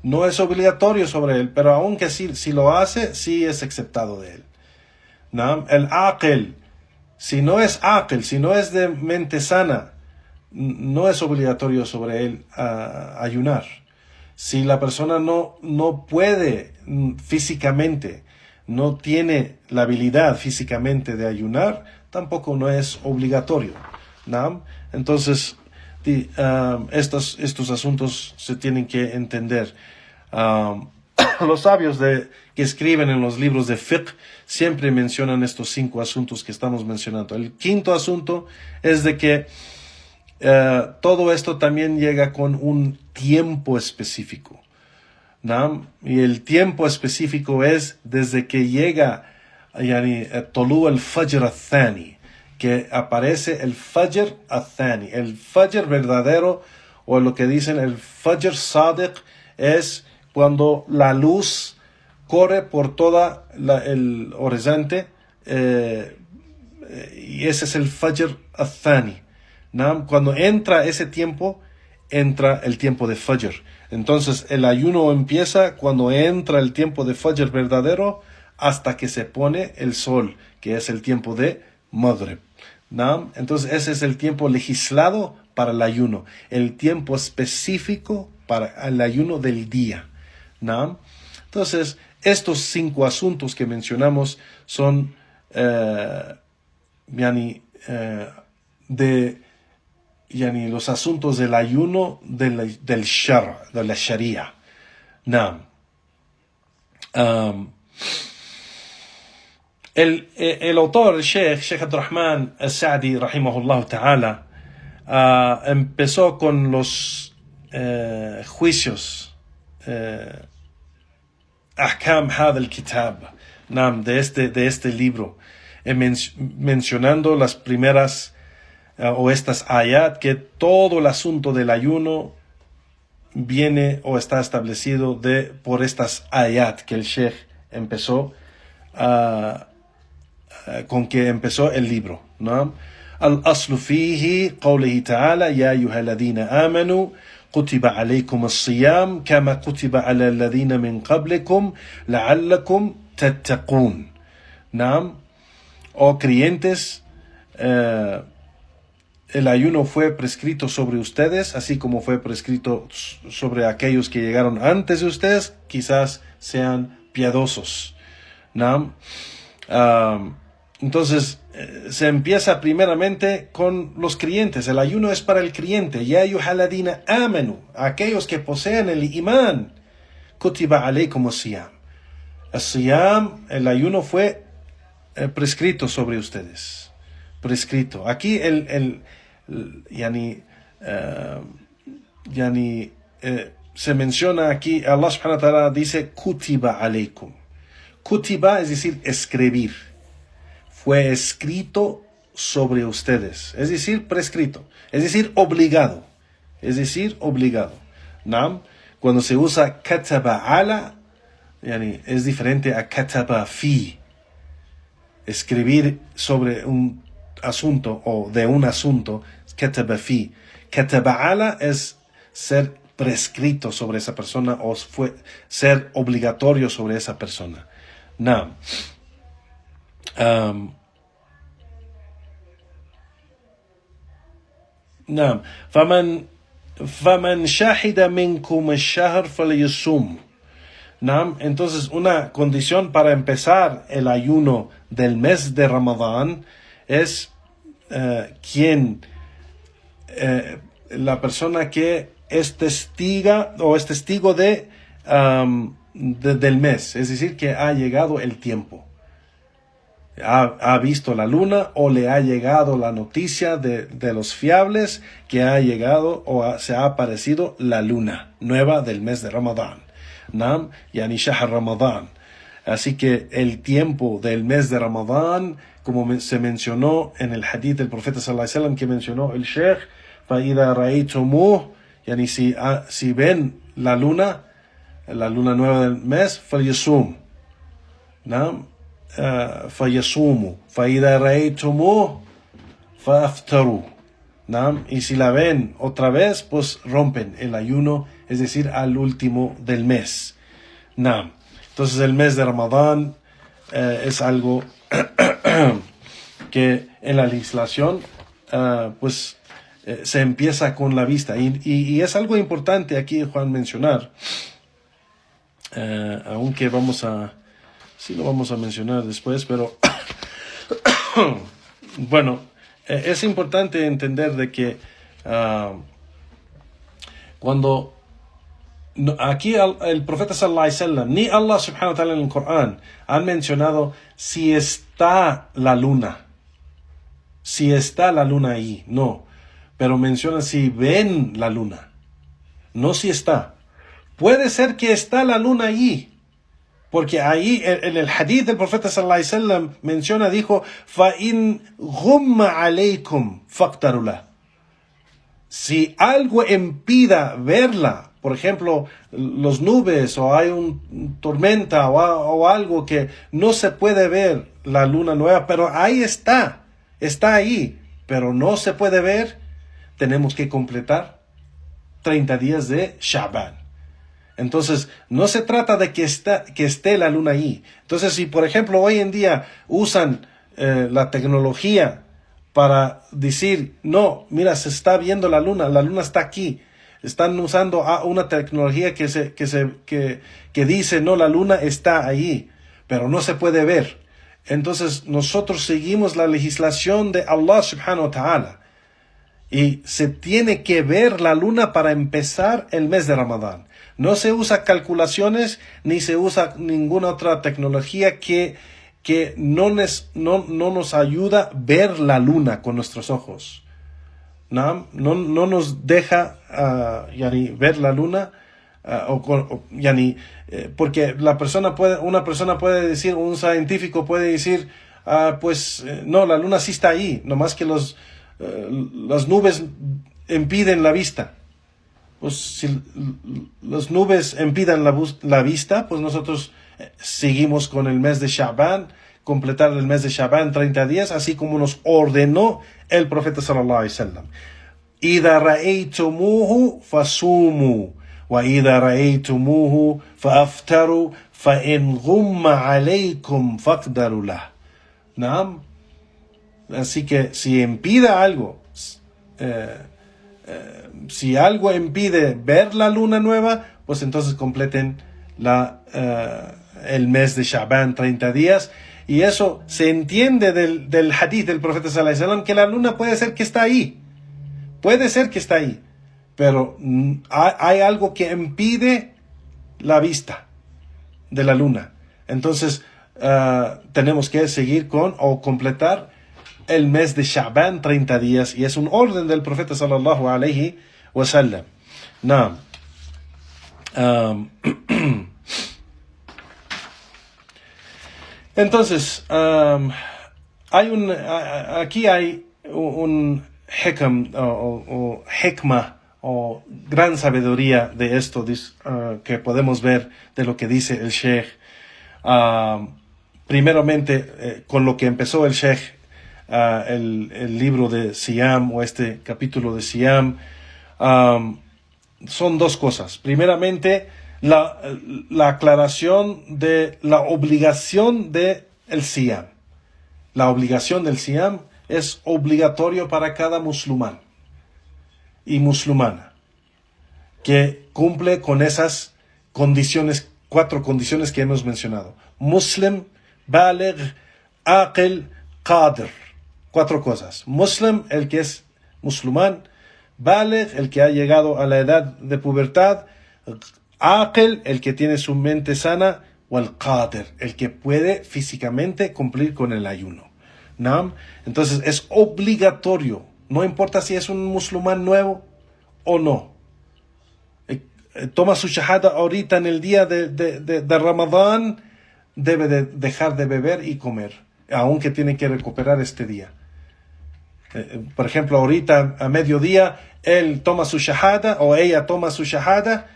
no es obligatorio sobre él, pero aunque si lo hace, sí es aceptado de él, ¿no? El aqil, si no es aqil, si no es de mente sana, no es obligatorio sobre él ayunar. Si la persona no puede físicamente, no tiene la habilidad físicamente de ayunar, tampoco no es obligatorio, ¿no? Entonces, estos asuntos se tienen que entender. Los sabios que escriben en los libros de fiqh siempre mencionan estos 5 asuntos que estamos mencionando. El quinto asunto es de que todo esto también llega con un tiempo específico, ¿no? Y el tiempo específico es desde que llega Tolu al-Fajr al-Thani, que aparece el Fajr al-Thani. El Fajr verdadero, o lo que dicen el Fajr Sadiq, es cuando la luz corre por toda el horizonte, y ese es el Fajr al-Thani, ¿no? Cuando entra ese tiempo, entra el tiempo de Fajr. Entonces el ayuno empieza cuando entra el tiempo de Fajr verdadero hasta que se pone el sol, que es el tiempo de Maghrib, ¿no? Entonces ese es el tiempo legislado para el ayuno, el tiempo específico para el ayuno del día, ¿no? Entonces estos 5 asuntos que mencionamos son los asuntos del ayuno del shar, de la sharia. ¿No? El autor, el Sheikh Abdurrahman al-Sa'di, rahimahullah ta'ala, empezó con los juicios, ahkam hada al-kitab, de este libro, mencionando las primeras o estas ayat, que todo el asunto del ayuno viene o está establecido por estas ayat que el Sheikh empezó con que empezó el libro, ¿no? الأصل فيه قوله تعالى يا أيها الذين آمنوا كتب عليكم الصيام كما كتب على الذين من قبلكم لعلكم تتقون. Naam, oh creyentes, el ayuno fue prescrito sobre ustedes, así como fue prescrito sobre aquellos que llegaron antes de ustedes, quizás sean piadosos. Naam. Entonces, se empieza primeramente con los creyentes. El ayuno es para el creyente. Ya ayyuhalladhina amanu, aquellos que poseen el imán. Kutiba alaykum as-siyam. As-siyam, el ayuno fue prescrito sobre ustedes. Prescrito. Aquí se menciona aquí, Allah subhanahu wa ta'ala dice kutiba alaykum. Kutiba es decir, escribir. Fue escrito sobre ustedes, es decir, prescrito, es decir, obligado, Naam, cuando se usa kataba ala, es diferente a kataba fi. Escribir sobre un asunto o de un asunto, kataba fi. Kataba ala es ser prescrito sobre esa persona o ser obligatorio sobre esa persona. Naam. نعم فمن شهد منكم الشهر فليصوم. نعم, entonces una condición para empezar el ayuno del mes de Ramadán es la persona que es testigo del mes, es decir, que ha llegado el tiempo. Ha visto la luna o le ha llegado la noticia de los fiables que ha llegado o se ha aparecido la luna nueva del mes de Ramadán. Nam, yani shahr Ramadán. Así que el tiempo del mes de Ramadán, como se mencionó en el hadith del profeta sallallahu alaihi wasallam que mencionó el Sheikh, فَإِذَا رَأَيْتُمُوهُ, yani si ven la luna nueva del mes, فَلْيَصُومُ. Nam, فَيَصُومُ فَإِذَا رَأَيْتُمُوهُ فَأَفْتَرُوا. Y si la ven otra vez, pues rompen el ayuno, es decir, al último del mes. Entonces el mes de Ramadán es algo que en la legislación se empieza con la vista. Y es algo importante aquí, Juan, mencionar, aunque sí lo vamos a mencionar después, pero bueno, es importante entender de que cuando aquí el profeta sallallahu alaihi wasallam ni Allah subhanahu wa ta'ala en el Corán han mencionado si está la luna ahí, no, pero mencionan si ven la luna, no si está. Puede ser que está la luna allí, porque ahí en el hadith del profeta sallallahu alaihi wasallam menciona, dijo, فَإِنْ غُمَّ عَلَيْكُمْ فَاقْتَرُوا لَهُ. Si algo impida verla, por ejemplo, los nubes o hay una tormenta o algo que no se puede ver la luna nueva, pero ahí está ahí, pero no se puede ver, tenemos que completar 30 días de Sha'ban. Entonces, no se trata de que esté la luna ahí. Entonces, si por ejemplo hoy en día usan la tecnología para decir, no, mira, se está viendo la luna está aquí. Están usando una tecnología que dice, no, la luna está ahí, pero no se puede ver. Entonces, nosotros seguimos la legislación de Allah subhanahu wa ta'ala. Y se tiene que ver la luna para empezar el mes de Ramadán. No se usa calculaciones ni se usa ninguna otra tecnología que no nos ayuda a ver la luna con nuestros ojos. No nos deja ver la luna porque una persona puede decir, un científico puede decir, no, la luna sí está ahí, nomás que las nubes impiden la vista. Pues si las nubes impidan la vista, pues nosotros seguimos con el mes de Sha'ban, completar el mes de Shaban 30 días, así como nos ordenó el profeta sallallahu alaihi wasallam. إذا رأيتموه فصوموا وإذا رأيتموه فأفطروا فإن غم عليكم فاقدروا له. ¿No? Así que si impide algo, si algo impide ver la luna nueva, pues entonces completen el mes de Shaban 30 días. Y eso se entiende del hadith del profeta sallallahu alaihi wasallam, que la luna puede ser que está ahí. Puede ser que está ahí, pero hay algo que impide la vista de la luna. Entonces, tenemos que seguir o completar el mes de Sha'ban 30 días, y es un orden del profeta sallallahu alaihi wasallam. Naam. Entonces, aquí hay un hikam o hikmah o gran sabiduría de esto que podemos ver de lo que dice el Sheikh. Primeramente, con lo que empezó el Sheikh, el libro de Siyam o este capítulo de Siyam, son dos cosas. Primeramente, la aclaración de la obligación del Siyam. La obligación del Siyam es obligatorio para cada musulmán y musulmana que cumple con esas condiciones, 4 condiciones que hemos mencionado. Muslim, baligh, aqil, qadir. 4 cosas. Muslim, el que es musulmán. Baligh, el que ha llegado a la edad de pubertad. Aqil, el que tiene su mente sana. O el qadir, el que puede físicamente cumplir con el ayuno. ¿No? Entonces es obligatorio, no importa si es un musulmán nuevo o no. Toma su shahada ahorita en el día de Ramadán, debe de dejar de beber y comer, aunque tiene que recuperar este día. Por ejemplo, ahorita a mediodía, él toma su shahada o ella toma su shahada,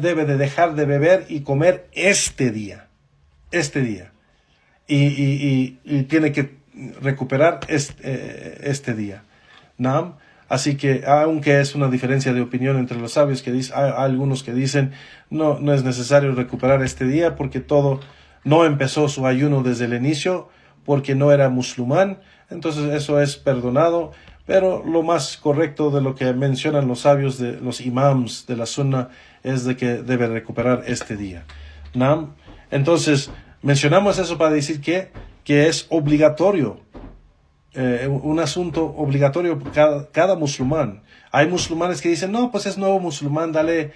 debe de dejar de beber y comer este día. Y tiene que recuperar este día. ¿No? Así que, aunque es una diferencia de opinión entre los sabios, hay algunos que dicen no es necesario recuperar este día porque no empezó su ayuno desde el inicio porque no era musulmán, entonces eso es perdonado. Pero lo más correcto de lo que mencionan los sabios, de los imams de la sunna, es de que debe recuperar este día. ¿No? Entonces, mencionamos eso para decir que es obligatorio, un asunto obligatorio por cada musulmán. Hay musulmanes que dicen, no, pues es nuevo musulmán, dale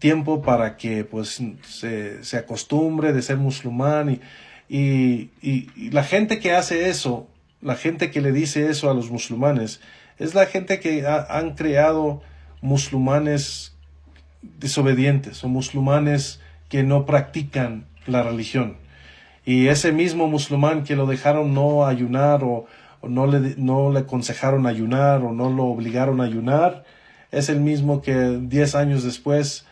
tiempo para que pues se acostumbre de ser musulmán. Y la gente que hace eso, la gente que le dice eso a los musulmanes, es la gente que han creado musulmanes desobedientes o musulmanes que no practican la religión. Y ese mismo musulmán que lo dejaron no ayunar o no le aconsejaron ayunar o no lo obligaron a ayunar, es el mismo que 10 años después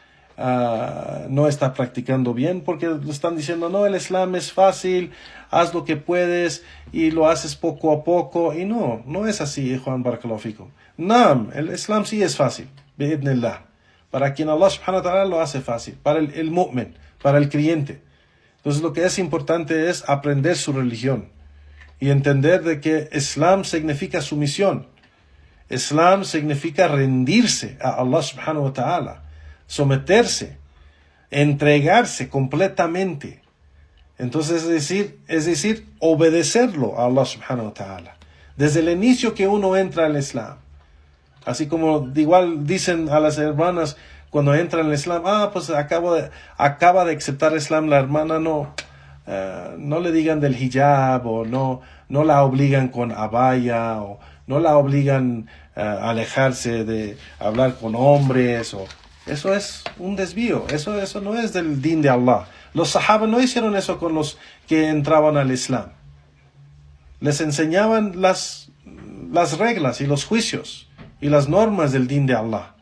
no está practicando bien porque le están diciendo, no, el Islam es fácil, haz lo que puedes y lo haces poco a poco. Y no es así, Juan Barakallahu Fikum. Naam, el Islam sí es fácil, bi'idhnillah. Para quien Allah subhanahu wa ta'ala lo hace fácil, para el mu'min, para el creyente. Entonces lo que es importante es aprender su religión y entender de que Islam significa sumisión. Islam significa rendirse a Allah subhanahu wa ta'ala, someterse, entregarse completamente. Entonces es decir, obedecerlo a Allah subhanahu wa ta'ala. Desde el inicio que uno entra al Islam. Así como igual dicen a las hermanas cuando entran al Islam, pues acaba de aceptar Islam la hermana, no le digan del hijab o no la obligan con abaya o no la obligan a alejarse de hablar con hombres. Eso es un desvío, eso no es del din de Allah. Los sahaba no hicieron eso con los que entraban al Islam. Les enseñaban las reglas y los juicios y las normas del din de Allah.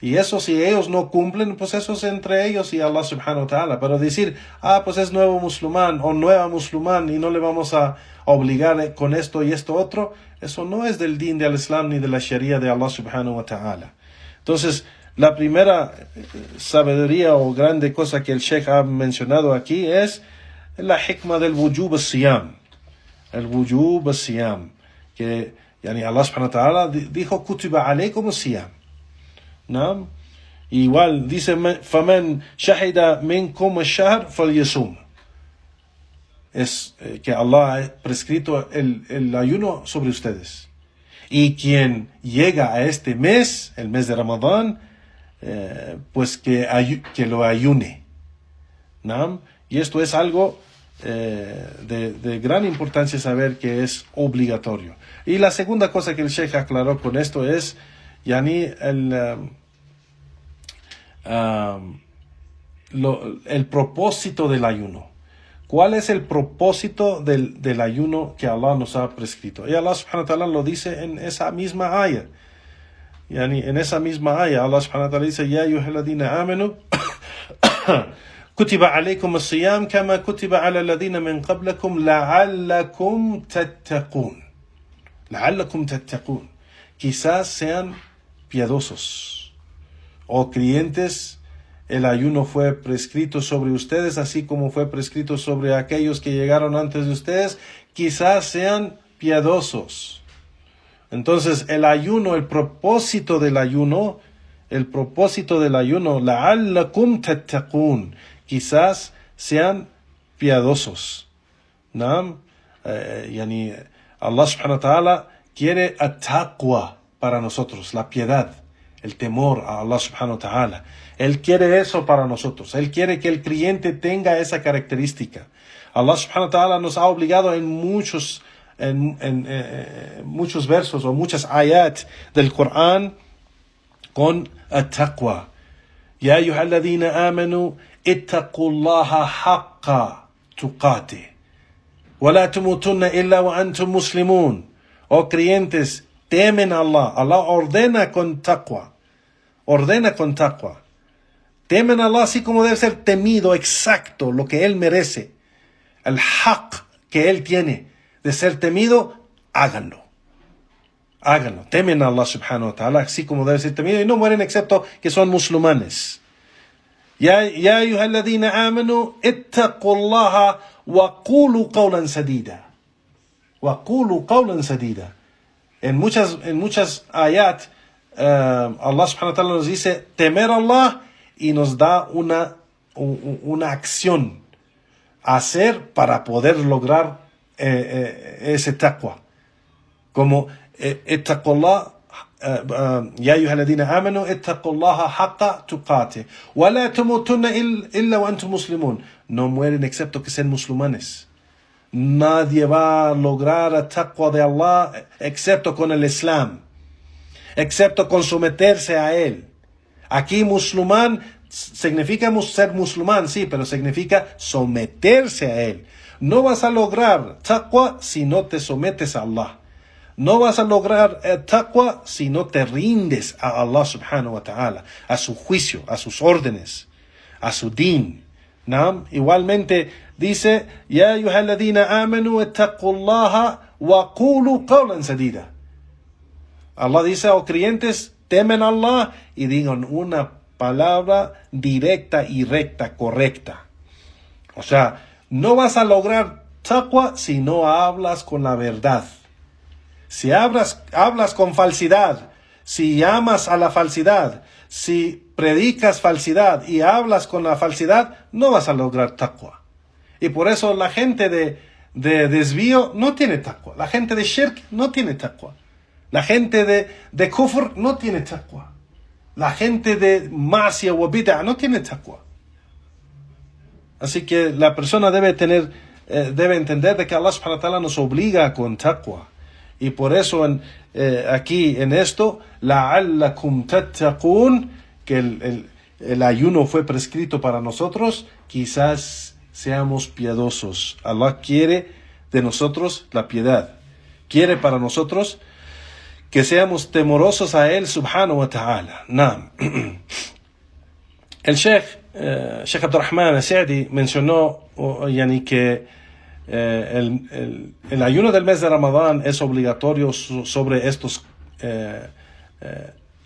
Y eso, si ellos no cumplen, pues eso es entre ellos y Allah subhanahu wa ta'ala. Pero decir, pues es nuevo musulmán o nueva musulmán y no le vamos a obligar con esto y esto otro, eso no es del din del Islam ni de la Sharia de Allah subhanahu wa ta'ala. Entonces, la primera sabiduría o grande cosa que el Sheikh ha mencionado aquí es la hikmah del wujub al-siyam. El wujub al-siyam. Que Allah subhanahu wa ta'ala dijo, kutiba alaykum al-siyam. ¿No? Igual dice, faman shahida minkum ash-shahr falyasum. Es que Allah ha prescrito el ayuno sobre ustedes. Y quien llega a este mes, el mes de Ramadán, pues que lo ayune. ¿No? Y esto es algo de gran importancia saber que es obligatorio. Y la segunda cosa que el Sheikh aclaró con esto es el propósito del ayuno. ¿Cuál es el propósito del ayuno que Allah nos ha prescrito? Y Allah subhanahu wa ta'ala lo dice en esa misma ayah. En esa misma ayah Allah subhanahu wa ta'ala dice, Ya ayyuhalladhina amanu kutiba alaykum as-siyam kama kutiba ala alladhina min qablakum la'allakum tattaqun. La'allakum tattaqun. Quizás sean piadosos. Oh creyentes, el ayuno fue prescrito sobre ustedes, así como fue prescrito sobre aquellos que llegaron antes de ustedes, quizás sean piadosos. Entonces, el ayuno, el propósito del ayuno, la'allakum tattaqun, quizás sean piadosos. ¿No? Allah subhanahu wa ta'ala quiere at-taqwa para nosotros, la piedad, el temor a Allah subhanahu wa ta'ala. Él quiere eso para nosotros. Él quiere que el creyente tenga esa característica. Allah subhanahu wa ta'ala nos ha obligado en muchos versos o muchas ayat del Corán con at-taqwa. Ya ayyuhalladhina amanu ittaqullaha haqqa tuqatih wa la tamutunna illa wa antum muslimun. Oh creyentes, temen a Allah. Allah ordena con taqwa. Temen a Allah así como debe ser temido, exacto, lo que Él merece. El haq que Él tiene de ser temido, háganlo. Temen a Allah subhanahu wa ta'ala así como debe ser temido y no mueren excepto que son musulmanes. Ya ayyuhalladhina amanu ittaqullaha wa qulu qawlan sadida. En muchas ayat Allah subhanahu wa ta'ala nos dice temer a Allah y nos da una acción a hacer para poder lograr ese taqwa. Como ittaqullah, ya ayyuhalladhina amanu ittaqullaha haqqa tuqatih wa la tamutunna illa wa antum muslimun. No mueren excepto que sean musulmanes. Nadie va a lograr el taqwa de Allah excepto con el Islam, excepto con someterse a Él. Aquí musulmán significa ser musulmán, sí, pero significa someterse a Él. No vas a lograr taqwa si no te sometes a Allah. No vas a lograr taqwa si no te rindes a Allah subhanahu wa ta'ala, a su juicio, a sus órdenes, a su din. ¿No? Igualmente dice, Ya ayyuhalladhina amanu ittaqullaha wa qulu qawlan sadida. Allah dice, oh creyentes, temen a Allah y digan una palabra directa y recta, correcta. O sea, no vas a lograr taqwa si no hablas con la verdad. Si hablas con falsidad, si llamas a la falsidad, si predicas falsidad y hablas con la falsidad, no vas a lograr taqwa. Y por eso la gente de desvío no tiene taqwa. La gente de shirk no tiene taqwa. La gente de kufr no tiene taqwa. La gente de masya o bid'ah no tiene taqwa. Así que la persona debe entender de que Allah subhanahu wa ta'ala nos obliga con taqwa. Y por eso aquí en esto, la'allakum tattaqun, que el ayuno fue prescrito para nosotros, quizás seamos piadosos. Allah quiere de nosotros la piedad. Quiere para nosotros que seamos temorosos a él subhanahu wa ta'ala. Naam. El Sheikh Abdurrahman al-Sa'di mencionó que el ayuno del mes de Ramadán es obligatorio sobre estos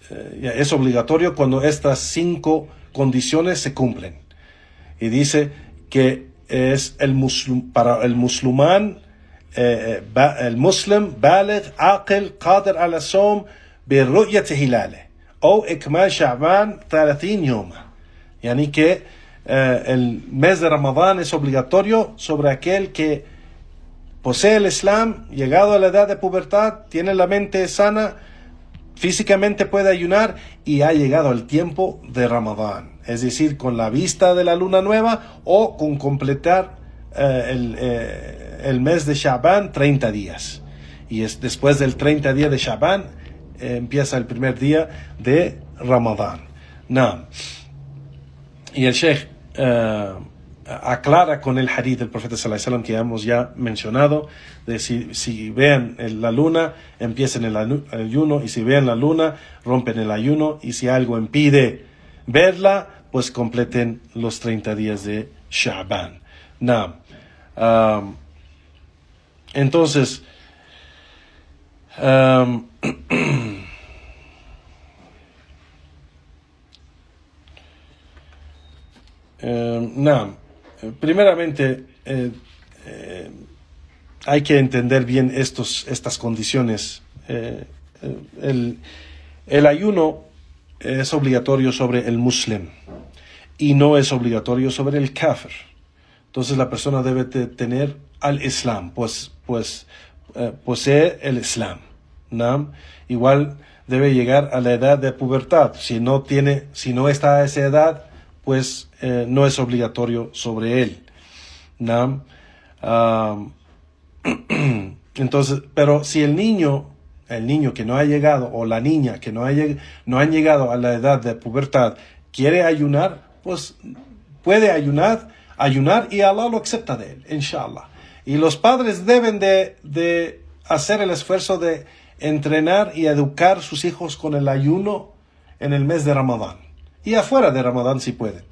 es obligatorio cuando estas 5 condiciones se cumplen. Y dice que es para el musulmán el muslim baligh aqil qadir ala sawm bi ru'yat hilale o ikmal sha'ban 30 yoma. Yani que el mes de Ramadán es obligatorio sobre aquel que posee el Islam, llegado a la edad de pubertad, tiene la mente sana, físicamente puede ayunar y ha llegado el tiempo de Ramadán. Es decir, con la vista de la luna nueva o con completar el mes de Sha'ban 30 días. Y después del 30 día de Sha'ban empieza el primer día de Ramadán. Naam. Y el Sheikh aclara con el hadith del profeta sallallahu alaihi wasallam que hemos ya mencionado, de si ven la luna, empiecen el ayuno, y si ven la luna, rompen el ayuno, y si algo impide verla, pues completen los 30 días de Sha'ban. Naam. Entonces, primeramente hay que entender bien estas condiciones. El ayuno es obligatorio sobre el muslim y no es obligatorio sobre el kafir. Entonces la persona debe tener al Islam, pues posee el Islam, ¿no? Igual debe llegar a la edad de pubertad. Si no está a esa edad, pues no es obligatorio sobre él, ¿no? Entonces, pero si el niño que no ha llegado, o la niña que no han llegado a la edad de pubertad, quiere ayunar, pues puede ayunar y Allah lo acepta de él, inshallah. Y los padres deben de hacer el esfuerzo de entrenar y educar a sus hijos con el ayuno en el mes de Ramadán. Y afuera de Ramadán si pueden.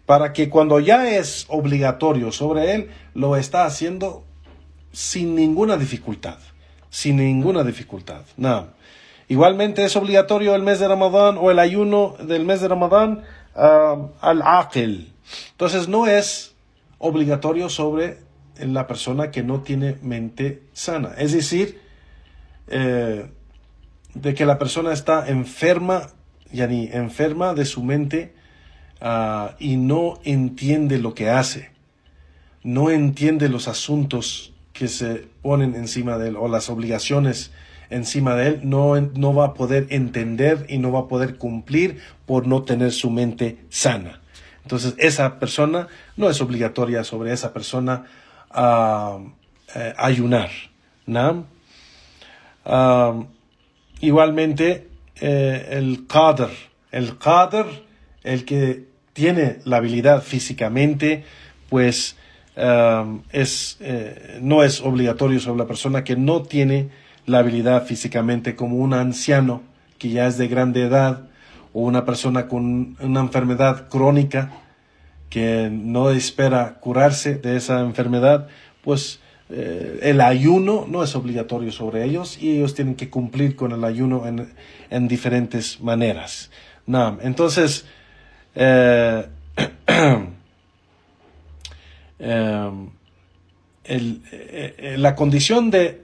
Para que cuando ya es obligatorio sobre él, lo está haciendo sin ninguna dificultad. Sin ninguna dificultad. No. Igualmente es obligatorio el mes de Ramadán o el ayuno del mes de Ramadán al aqil. Entonces no es obligatorio sobre la persona que no tiene mente sana. Es decir, de que la persona está enferma de su mente y no entiende lo que hace. No entiende los asuntos que se ponen encima de él o las obligaciones encima de él. No va a poder entender y no va a poder cumplir por no tener su mente sana. Entonces esa persona no es obligatoria sobre esa persona ayunar, ¿no? Igualmente el qadir, el que tiene la habilidad físicamente, pues no es obligatorio sobre la persona que no tiene la habilidad físicamente, como un anciano que ya es de grande edad, o una persona con una enfermedad crónica que no espera curarse de esa enfermedad, pues el ayuno no es obligatorio sobre ellos y ellos tienen que cumplir con el ayuno en diferentes maneras. No, entonces, la condición de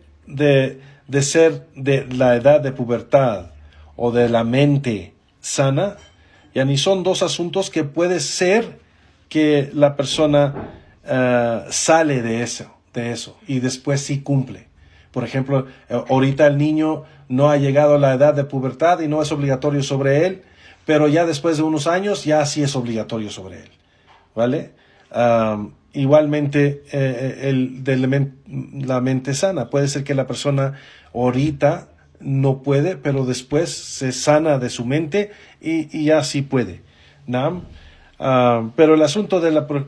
ser de la edad de pubertad o de la mente sana, ya ni son dos asuntos que puede ser que la persona sale de eso y después sí cumple. Por ejemplo, ahorita el niño no ha llegado a la edad de pubertad y no es obligatorio sobre él, pero ya después de unos años ya sí es obligatorio sobre él, ¿vale? Igualmente la mente sana, puede ser que la persona ahorita no puede, pero después se sana de su mente y ya sí puede, ¿no? Pero el asunto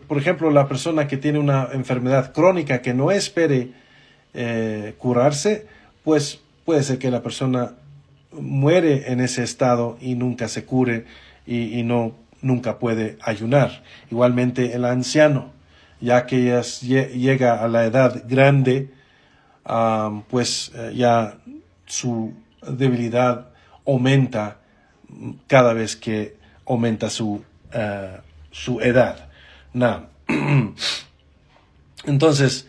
por ejemplo, la persona que tiene una enfermedad crónica que no espere curarse, pues puede ser que la persona muere en ese estado y nunca se cure y nunca puede ayunar. Igualmente el anciano, ya que ya llega a la edad grande, ya su debilidad aumenta cada vez que aumenta su edad. Entonces,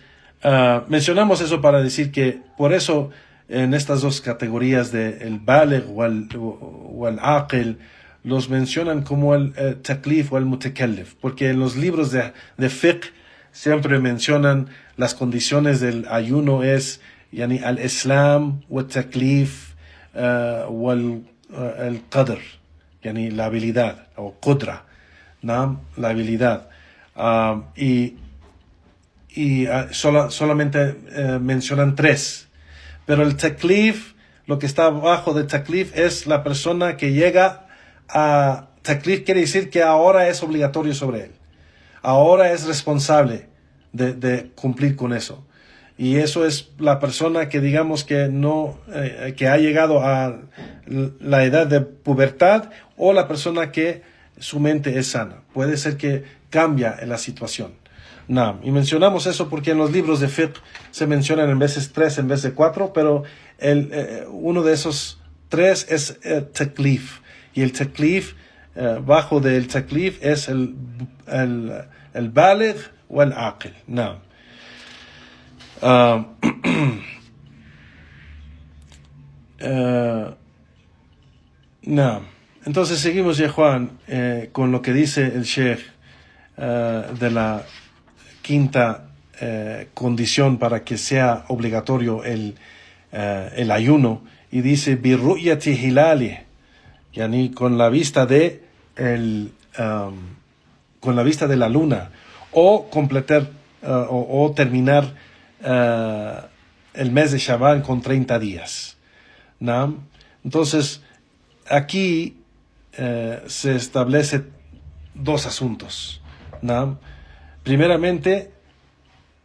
mencionamos eso para decir que por eso en estas dos categorías de el baligh o el aqil los mencionan como el taklif o el mutakallif, porque en los libros de fiqh siempre mencionan las condiciones del ayuno es yani al-islam o el taklif o el qadr, yani la habilidad o qudra, la habilidad. Solamente mencionan 3. Pero el taklif, lo que está abajo de taklif es la persona que llega a taklif, quiere decir que ahora es obligatorio sobre él. Ahora es responsable de cumplir con eso. Y eso es la persona que digamos que que ha llegado a la edad de pubertad, o la persona que su mente es sana. Puede ser que cambia la situación. Y mencionamos eso porque en los libros de fiqh se mencionan en veces 3 en vez de 4, pero uno de esos 3 es taklif. Y el taklif, bajo del taklif, es el baligh o el aqil. Entonces seguimos, ya Juan, con lo que dice el Sheikh de la quinta condición para que sea obligatorio el ayuno, y dice birru'yati hilali, yani con la vista de la luna, o completar o terminar el mes de Shaban con 30 días. Entonces aquí se establece 2 asuntos. Primeramente,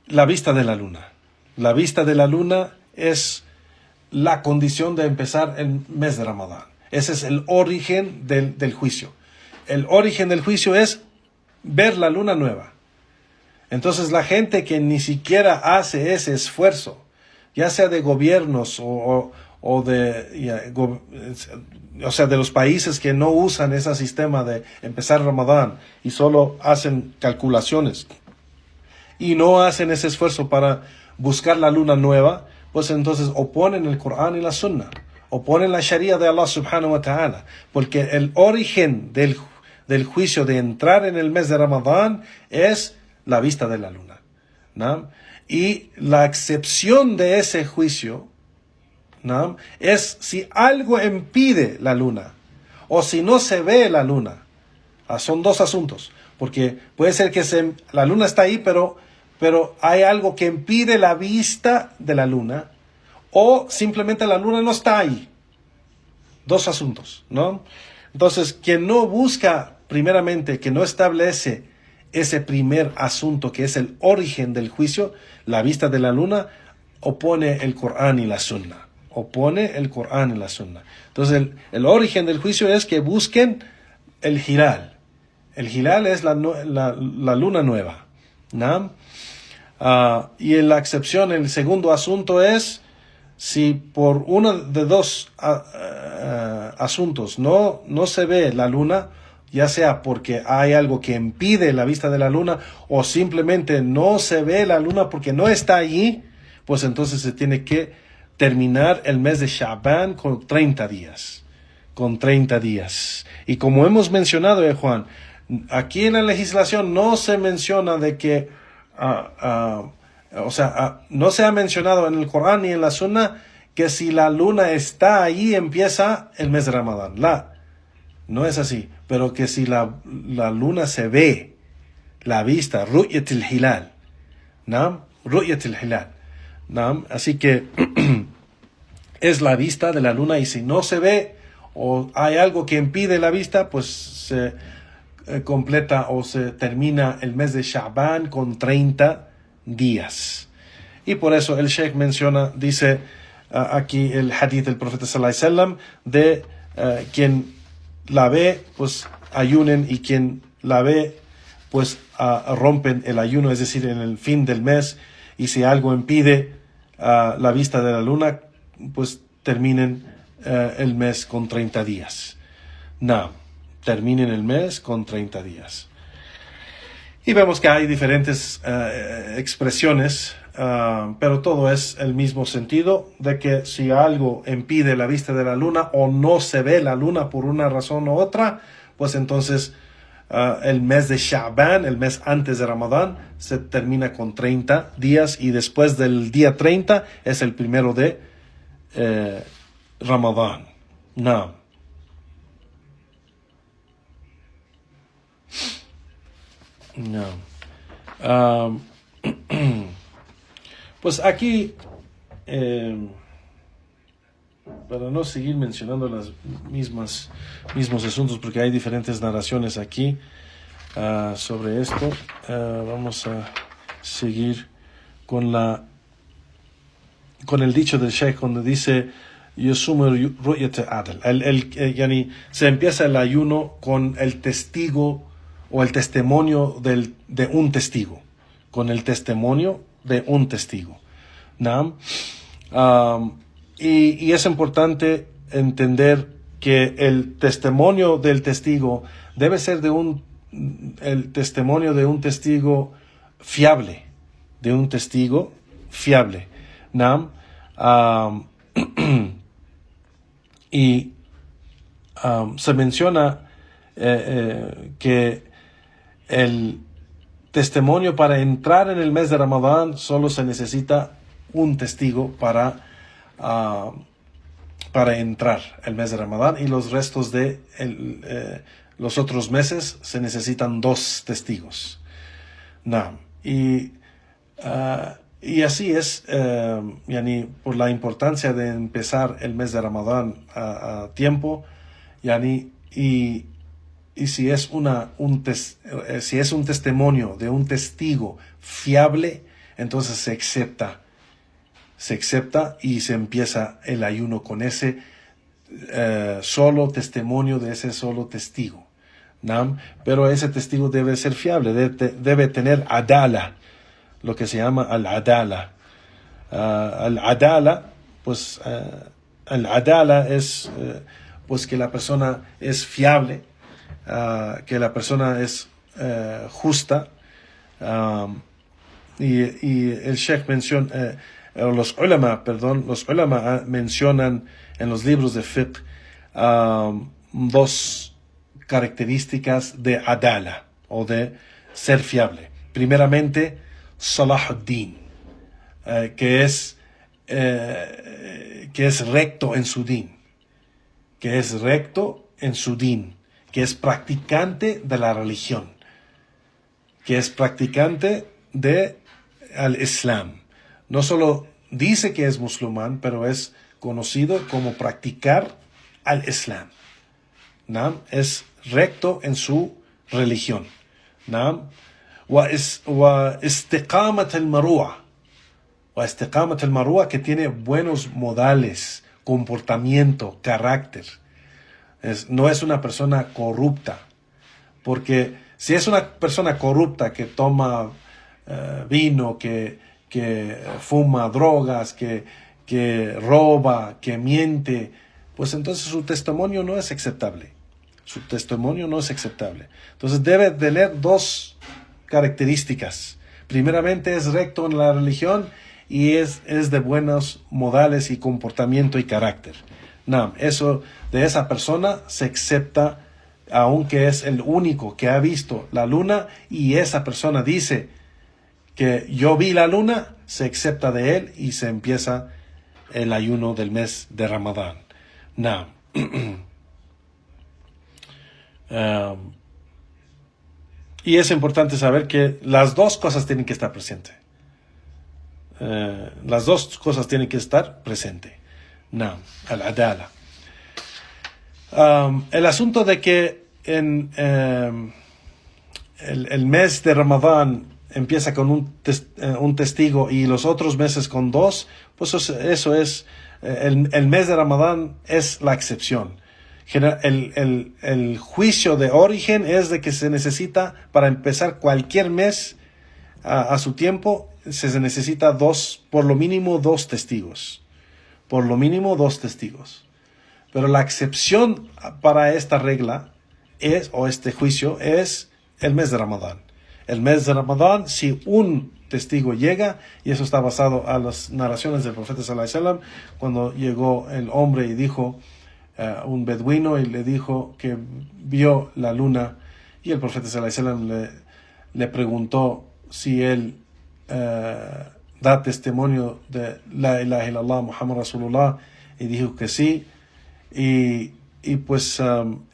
la vista de la luna. La vista de la luna es la condición de empezar el mes de Ramadán. Ese es el origen del juicio. El origen del juicio es ver la luna nueva. Entonces la gente que ni siquiera hace ese esfuerzo, ya sea de gobiernos o de los países que no usan ese sistema de empezar Ramadán y solo hacen calculaciones y no hacen ese esfuerzo para buscar la luna nueva, pues entonces oponen el Corán y la Sunna, oponen la Sharia de Allah subhanahu wa ta'ala, porque el origen del juicio de entrar en el mes de Ramadán es la vista de la luna, y la excepción de ese juicio es si algo impide la luna o si no se ve la luna. Son 2 asuntos, porque puede ser que la luna está ahí, pero hay algo que impide la vista de la luna, o simplemente la luna no está ahí. 2 asuntos, Entonces, quien no busca primeramente, que no establece ese primer asunto que es el origen del juicio, la vista de la luna, opone el Corán y la Sunna. Opone el Corán y la Sunna. Entonces el origen del juicio es que busquen el hilal. El hilal es la luna nueva. Y en la excepción, el segundo asunto es si por uno de 2 asuntos no se ve la luna, ya sea porque hay algo que impide la vista de la luna o simplemente no se ve la luna porque no está allí, pues entonces se tiene que terminar el mes de Sha'ban con 30 días. Con 30 días. Y como hemos mencionado, Juan, aquí en la legislación no se menciona de que, no se ha mencionado en el Corán ni en la Sunna que si la luna está ahí empieza el mes de Ramadán. No es así. Pero que si la luna se ve, la vista, ru'yat al-hilal, ru'yat al-hilal, así que es la vista de la luna, y si no se ve o hay algo que impide la vista, pues se completa o se termina el mes de Sha'ban con 30 días. Y por eso el Sheikh dice aquí el hadith del profeta sallallahu alaihi wasallam de quien la ve, pues ayunen, y quien la ve, pues rompen el ayuno, es decir, en el fin del mes, y si algo impide la vista de la luna, pues terminen el mes con 30 días. No, terminen el mes con 30 días. Y vemos que hay diferentes expresiones, pero todo es el mismo sentido, de que si algo impide la vista de la luna o no se ve la luna por una razón u otra, pues entonces el mes de Sha'ban, el mes antes de Ramadán, se termina con 30 días, y después del día 30 es el primero de Ramadán. No. No. Pues aquí, para no seguir mencionando los mismos asuntos, porque hay diferentes narraciones aquí sobre esto, vamos a seguir con el dicho del Sheikh, cuando dice se empieza el ayuno con el testigo o el testimonio de un testigo, con el testimonio de un testigo. ¿No? Y es importante entender que el testimonio del testigo debe ser el testimonio de un testigo fiable, ¿no? Y se menciona que el testimonio para entrar en el mes de Ramadán solo se necesita un testigo para entrar el mes de Ramadán, y los restos de los otros meses se necesitan 2 testigos. No. Y así es, por la importancia de empezar el mes de Ramadán a tiempo, y si es un testimonio de un testigo fiable, entonces se acepta y se empieza el ayuno con ese solo testimonio de ese solo testigo, ¿no? Pero ese testigo debe ser fiable, debe tener adala, lo que se llama al-adala. Al-adala, pues al-adala es pues que la persona es fiable, que la persona es justa, y el Sheikh menciona, los ulama mencionan en los libros de fiqh 2 características de adala, o de ser fiable. Primeramente, Salahuddin, que es recto en su din, que es practicante de la religión, que es practicante de al Islam. No solo dice que es musulmán, pero es conocido como practicar al Islam. ¿No? Es recto en su religión. ¿No? واستقامة المروءة, que tiene buenos modales, comportamiento, carácter. No es una persona corrupta, porque si es una persona corrupta que toma vino, que fuma drogas, que roba, que miente, pues entonces su testimonio no es aceptable. Entonces debe tener 2 características. Primeramente, es recto en la religión y es de buenos modales y comportamiento y carácter. No, eso de esa persona se acepta, aunque es el único que ha visto la luna y esa persona dice que yo vi la luna, se acepta de él y se empieza el ayuno del mes de Ramadán. No. Y es importante saber que las 2 cosas tienen que estar presentes. No, al-adala. El asunto de que en el mes de Ramadán empieza con un testigo y los otros meses con 2, pues eso es, el mes de Ramadán es la excepción. El juicio de origen es de que se necesita, para empezar cualquier mes a su tiempo, se necesita por lo mínimo 2 testigos. Por lo mínimo 2 testigos. Pero la excepción para esta regla o este juicio es el mes de Ramadán. El mes de Ramadán, si un testigo llega, y eso está basado a las narraciones del profeta sallallahu alaihi wasallam, cuando llegó el hombre y dijo, un beduino, y le dijo que vio la luna, y el profeta sallallahu alaihi wasallam le preguntó si él da testimonio de la ilaha illallah Muhammad Rasulullah, y dijo que sí, y pues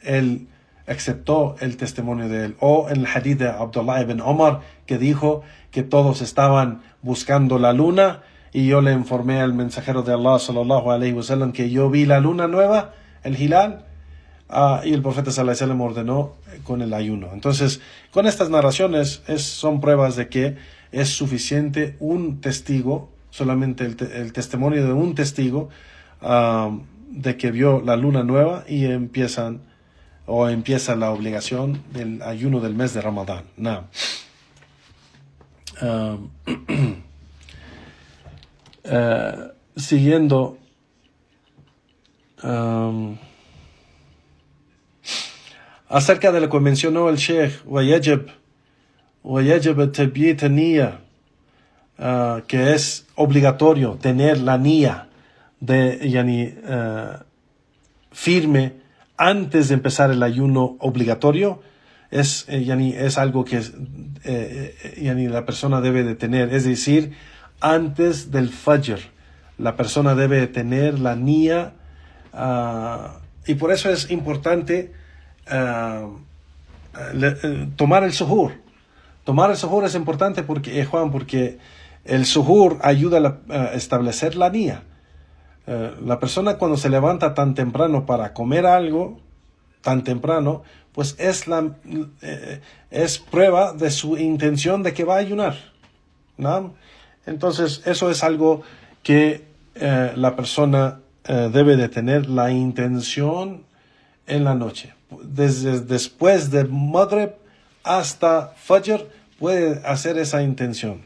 él aceptó el testimonio de él. O en el hadith de Abdullah ibn Omar, que dijo que todos estaban buscando la luna, y yo le informé al mensajero de Allah sallallahu alaihi wasallam que yo vi la luna nueva, el hilal, y el profeta sallallahu alaihi wasallam ordenó con el ayuno. Entonces, con estas narraciones son pruebas de que es suficiente un testigo, solamente el testimonio de un testigo, de que vio la luna nueva, y empieza la obligación del ayuno del mes de Ramadán. Siguiendo, acerca de lo que mencionó el Sheikh, ويجب تبييت النية, que es obligatorio tener la niyya firme antes de empezar el ayuno obligatorio. Es algo que la persona debe de tener, es decir, antes del Fajr la persona debe de tener la niyya, y por eso es importante tomar el suhur. Tomar el suhur es importante porque el suhur ayuda a establecer la niyya. La persona, cuando se levanta tan temprano para comer algo tan temprano, pues es prueba de su intención de que va a ayunar, ¿no? Entonces eso es algo que la persona debe de tener, la intención en la noche. Después de Maghrib hasta Fajr puede hacer esa intención.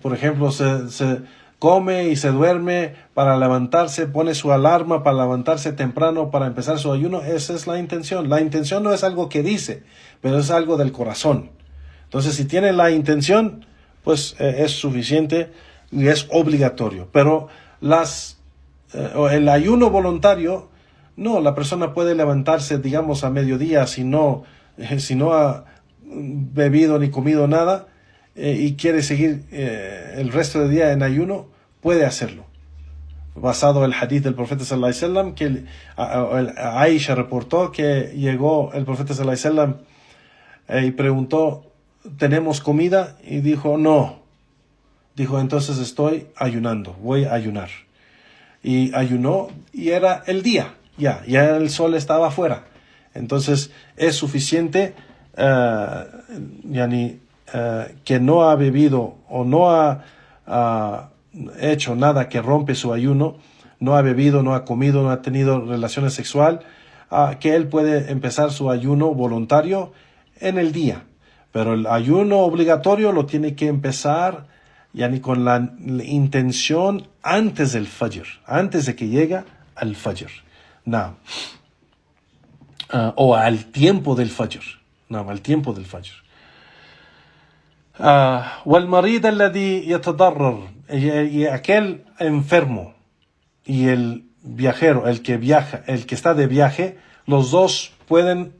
Por ejemplo, se come y se duerme para levantarse, pone su alarma para levantarse temprano para empezar su ayuno. Esa es la intención. La intención no es algo que dice, pero es algo del corazón. Entonces, si tiene la intención, pues es suficiente y es obligatorio. Pero el ayuno voluntario, no, la persona puede levantarse, digamos, a mediodía si no ha bebido ni comido nada, y quiere seguir el resto del día en ayuno, puede hacerlo. Basado en el hadith del profeta sallallahu alaihi wasallam, que Aisha reportó que llegó el profeta sallallahu alaihi wasallam y preguntó, ¿tenemos comida? Y dijo, no. Dijo, entonces estoy ayunando, voy a ayunar. Y ayunó, y era el día, ya el sol estaba afuera. Entonces es suficiente que no ha bebido o no ha hecho nada que rompe su ayuno, no ha bebido, no ha comido, no ha tenido relaciones sexuales, que él puede empezar su ayuno voluntario en el día. Pero el ayuno obligatorio lo tiene que empezar con la intención antes del Fajr, antes de que llegue al Fajr. O al tiempo del Fajr. Al tiempo del Fajr. والمريض الذي يتضرر, y aquel enfermo y el viajero, el que viaja, el que está de viaje, los dos pueden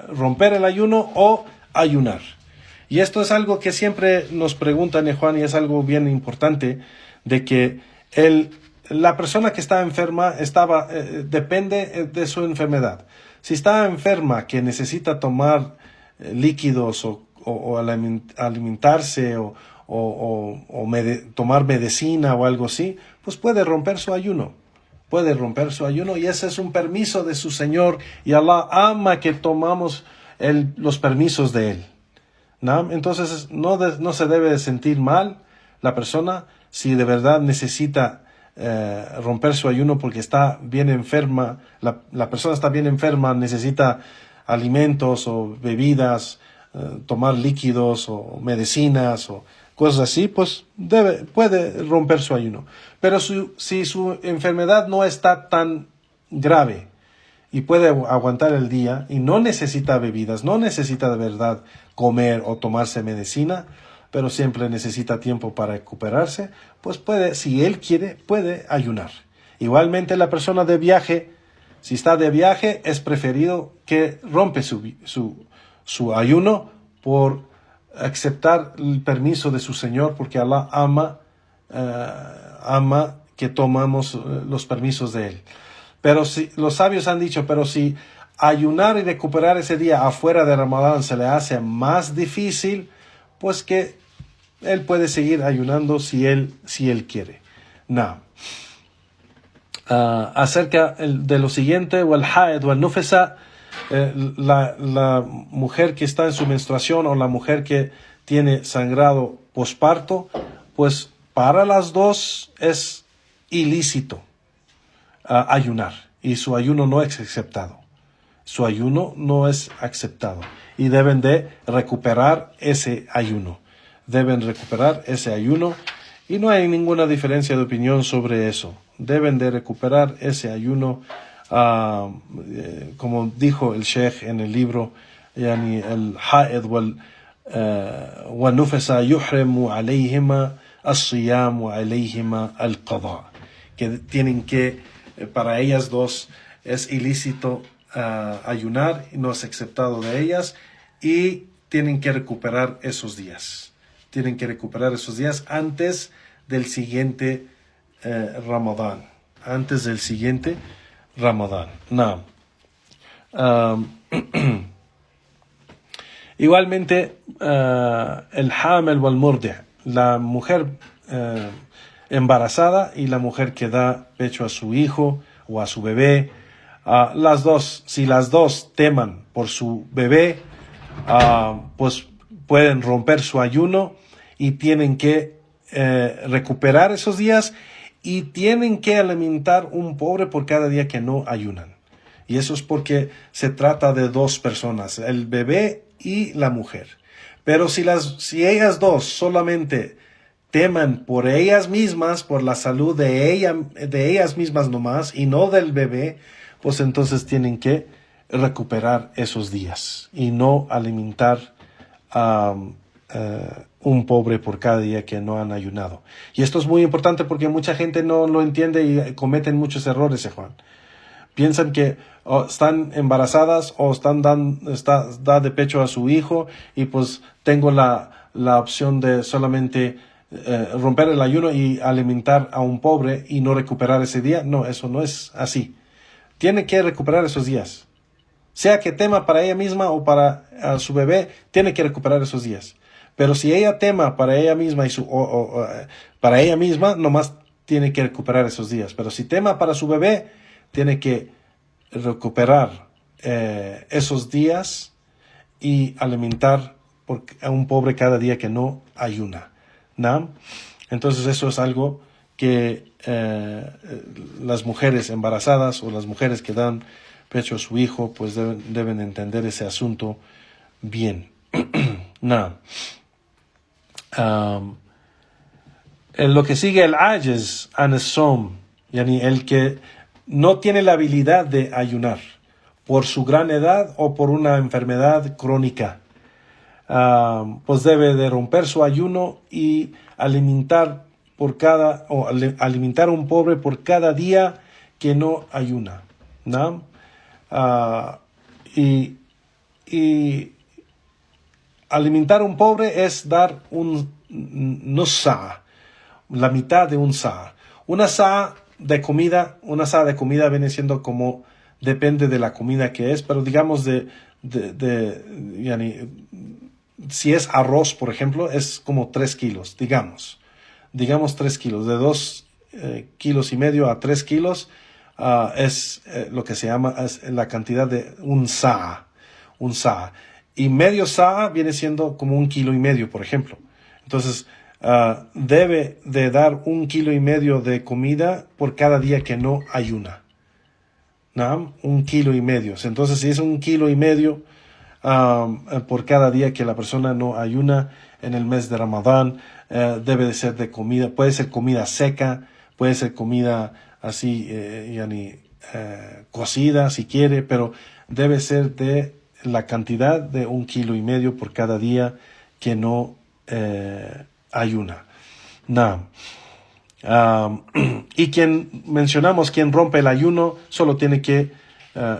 romper el ayuno o ayunar. Y esto es algo que siempre nos preguntan, Juan, y es algo bien importante, de que la persona que está enferma depende de su enfermedad. Si está enferma, que necesita tomar líquidos o alimentarse o tomar medicina o algo así, pues puede romper su ayuno. Y ese es un permiso de su Señor, y Allah ama que tomamos los permisos de Él. ¿no? Entonces no se debe de sentir mal la persona si de verdad necesita romper su ayuno porque está bien enferma, la persona está bien enferma, necesita alimentos o bebidas, tomar líquidos o medicinas o cosas así, pues puede romper su ayuno. Pero si su enfermedad no está tan grave y puede aguantar el día y no necesita bebidas, no necesita de verdad comer o tomarse medicina, pero siempre necesita tiempo para recuperarse, pues puede, si él quiere, puede ayunar. Igualmente la persona de viaje, si está de viaje, es preferido que rompe su ayuno por aceptar el permiso de su Señor, porque Allah ama que tomamos los permisos de Él. Pero si los sabios han dicho, pero si ayunar y recuperar ese día afuera de Ramadán se le hace más difícil, pues que él puede seguir ayunando si él quiere. No. Acerca de lo siguiente, wal-haid wal-nufasa, la mujer que está en su menstruación o la mujer que tiene sangrado posparto, pues para las dos es ilícito ayunar y su ayuno no es aceptado. Su ayuno no es aceptado y deben de recuperar ese ayuno. Deben recuperar ese ayuno y no hay ninguna diferencia de opinión sobre eso. Deben de recuperar ese ayuno, como dijo el Sheikh en el libro, yani el-haid wal-nufasa yuhrimu alayhima as-siyam wa alayhima al-qada, que tienen que, para ellas dos es ilícito ayunar, no es aceptado de ellas y tienen que recuperar esos días. Tienen que recuperar esos días antes del siguiente Ramadán. Antes del siguiente Ramadán. No. Igualmente, el hamel wal murdi', la mujer embarazada y la mujer que da pecho a su hijo o a su bebé, las dos, si las dos teman por su bebé, pues pueden romper su ayuno y tienen que recuperar esos días y tienen que alimentar un pobre por cada día que no ayunan. Y eso es porque se trata de dos personas, el bebé y la mujer. Pero si ellas dos solamente teman por ellas mismas, por la salud de ellas mismas nomás y no del bebé, pues entonces tienen que recuperar esos días y no alimentar un pobre por cada día que no han ayunado. Y esto es muy importante porque mucha gente no lo entiende y cometen muchos errores, Juan. Piensan que están embarazadas o da de pecho a su hijo y pues tengo la opción de solamente romper el ayuno y alimentar a un pobre y no recuperar ese día. No, eso no es así. Tiene que recuperar esos días. Sea que tema para ella misma o para su bebé, tiene que recuperar esos días. Pero si ella tema para ella misma para ella misma, nomás tiene que recuperar esos días. Pero si tema para su bebé, tiene que recuperar esos días y alimentar a un pobre cada día que no ayuna. ¿No? Entonces eso es algo que las mujeres embarazadas o las mujeres que dan pecho a su hijo pues deben entender ese asunto bien. No. En lo que sigue el ajiz an as-sawm, yani el que no tiene la habilidad de ayunar por su gran edad o por una enfermedad crónica, pues debe de romper su ayuno y alimentar alimentar a un pobre por cada día que no ayuna, ¿no? Y alimentar a un pobre es dar un sa', la mitad de un sa'. Una sa' de comida viene siendo como, depende de la comida que es, pero digamos si es arroz, por ejemplo, es como 3 kilos, digamos 3 kilos, de 2 kilos y medio a 3 kilos, es lo que se llama, es la cantidad de un sa'. Y medio sa viene siendo como 1,5 kilos, por ejemplo. Entonces, debe de dar 1,5 kilos de comida por cada día que no ayuna. ¿No? 1,5 kilos. Entonces, si es 1,5 kilos por cada día que la persona no ayuna en el mes de Ramadán, debe de ser de comida. Puede ser comida seca, puede ser comida así, cocida si quiere, pero debe ser de la cantidad de 1,5 kilos por cada día que no ayuna. No. Y mencionamos, quien rompe el ayuno, solo tiene que,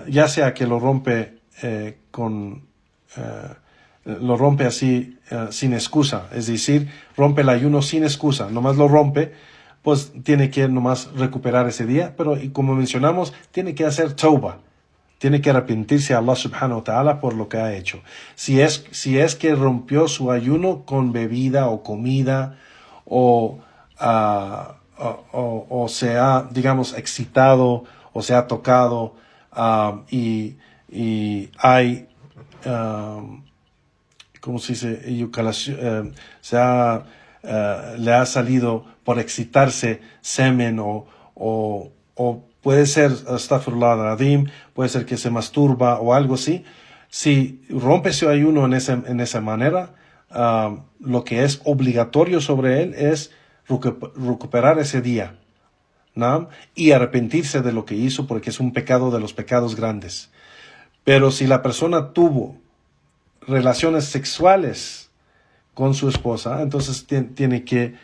ya sea que lo rompe lo rompe así sin excusa, es decir, rompe el ayuno sin excusa, nomás lo rompe, pues tiene que nomás recuperar ese día, pero y como mencionamos, tiene que hacer tauba, tiene que arrepentirse a Allah subhanahu wa ta'ala por lo que ha hecho. Si es que rompió su ayuno con bebida o comida o se ha, digamos, excitado o se ha tocado y hay, ¿cómo se dice? Eyaculación, le ha salido por excitarse semen o puede ser, astaghfirullah al-azim, puede ser que se masturba o algo así. Si rompe su ayuno en esa manera, lo que es obligatorio sobre él es recuperar ese día, ¿no? Y arrepentirse de lo que hizo, porque es un pecado de los pecados grandes. Pero si la persona tuvo relaciones sexuales con su esposa, entonces tiene que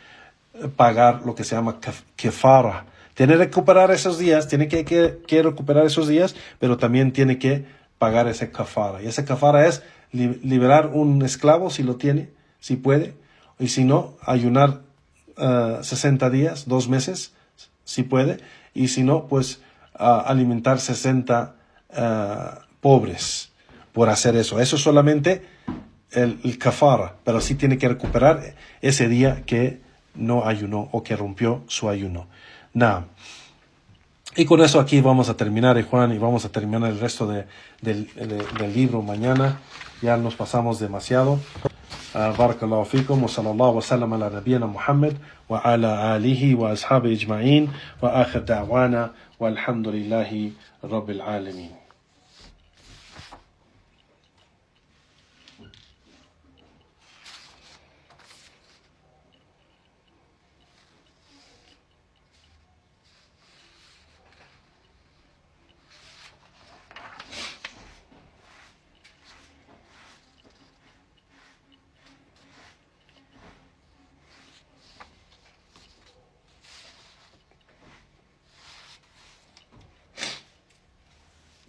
pagar lo que se llama kefara. Tiene que recuperar esos días, recuperar esos días, pero también tiene que pagar ese kafara. Y ese kafara es liberar un esclavo si lo tiene, si puede, y si no, ayunar 60 días, 2 meses, si puede, y si no, pues alimentar 60 pobres por hacer eso. Eso es solamente el kafara, pero sí tiene que recuperar ese día que no ayunó o que rompió su ayuno. Nah. Y con eso aquí vamos a terminar, Juan, y vamos a terminar el resto del libro mañana. Ya nos pasamos demasiado. Barakallahu fikum wa sallallahu wa sallam ala nabiyyina Muhammad wa ala alihi wa ashabi ajma'in wa akhir da'wana walhamdulillahi rabbil alamin.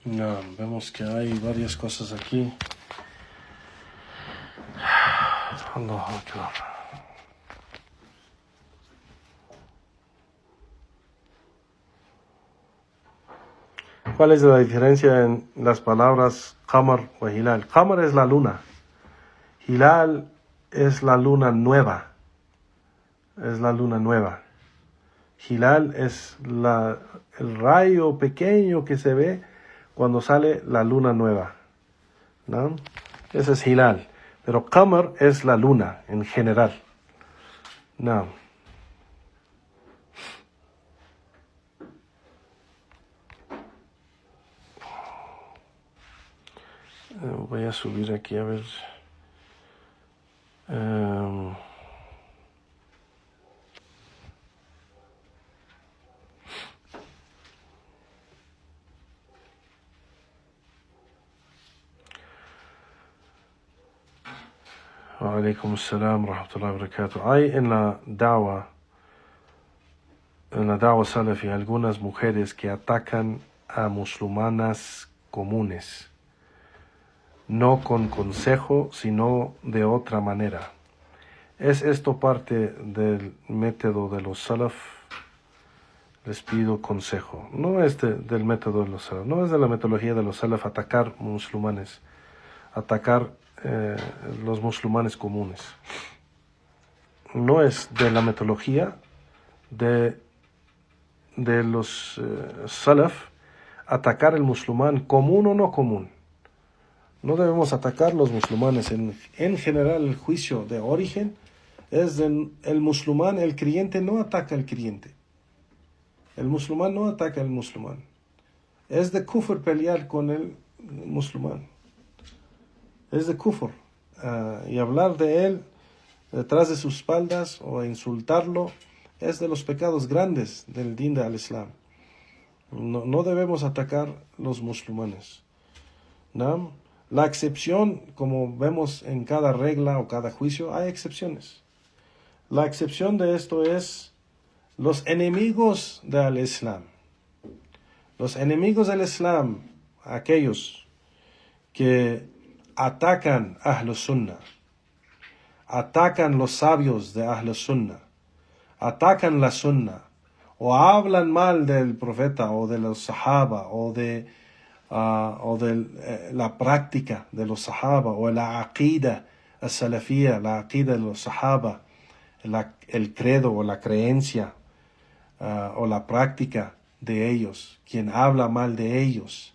No, vemos que hay varias cosas aquí. Allahu Akbar. ¿Cuál es la diferencia en las palabras Qamar o Hilal? Qamar es la luna. Hilal es la luna nueva. Es la luna nueva. Hilal es el rayo pequeño que se ve cuando sale la luna nueva, ¿no? Ese es Hilal. Pero Qamar es la luna en general, ¿no? Voy a subir aquí a ver. Wa alaikum assalam wa rahmatullahi wa barakatuh. Hay en la da'wa salafi algunas mujeres que atacan a musulmanas comunes, no con consejo, sino de otra manera. ¿Es esto parte del método de los salaf? Les pido consejo. No es del método de los salaf, no es de la metodología de los salaf atacar musulmanes, atacar los musulmanes comunes. No es de la metodología de los salaf atacar el musulmán común o no común. No debemos atacar los musulmanes. En general, el juicio de origen es el musulmán, el creyente no ataca al creyente. El musulmán no ataca al musulmán. Es de kufr pelear con el musulmán. Es de kufr. Y hablar de él detrás de sus espaldas o insultarlo es de los pecados grandes del din al Islam. No debemos atacar los musulmanes. ¿No? La excepción, como vemos en cada regla o cada juicio, hay excepciones. La excepción de esto es los enemigos del Islam. Los enemigos del Islam, aquellos que atacan a Ahl Sunnah, atacan los sabios de Ahl Sunnah, atacan la Sunnah, o hablan mal del profeta o de los Sahaba o de la práctica de los Sahaba o la aqida salafía, la aqida de los Sahaba, el credo o la creencia o la práctica de ellos. Quien habla mal de ellos,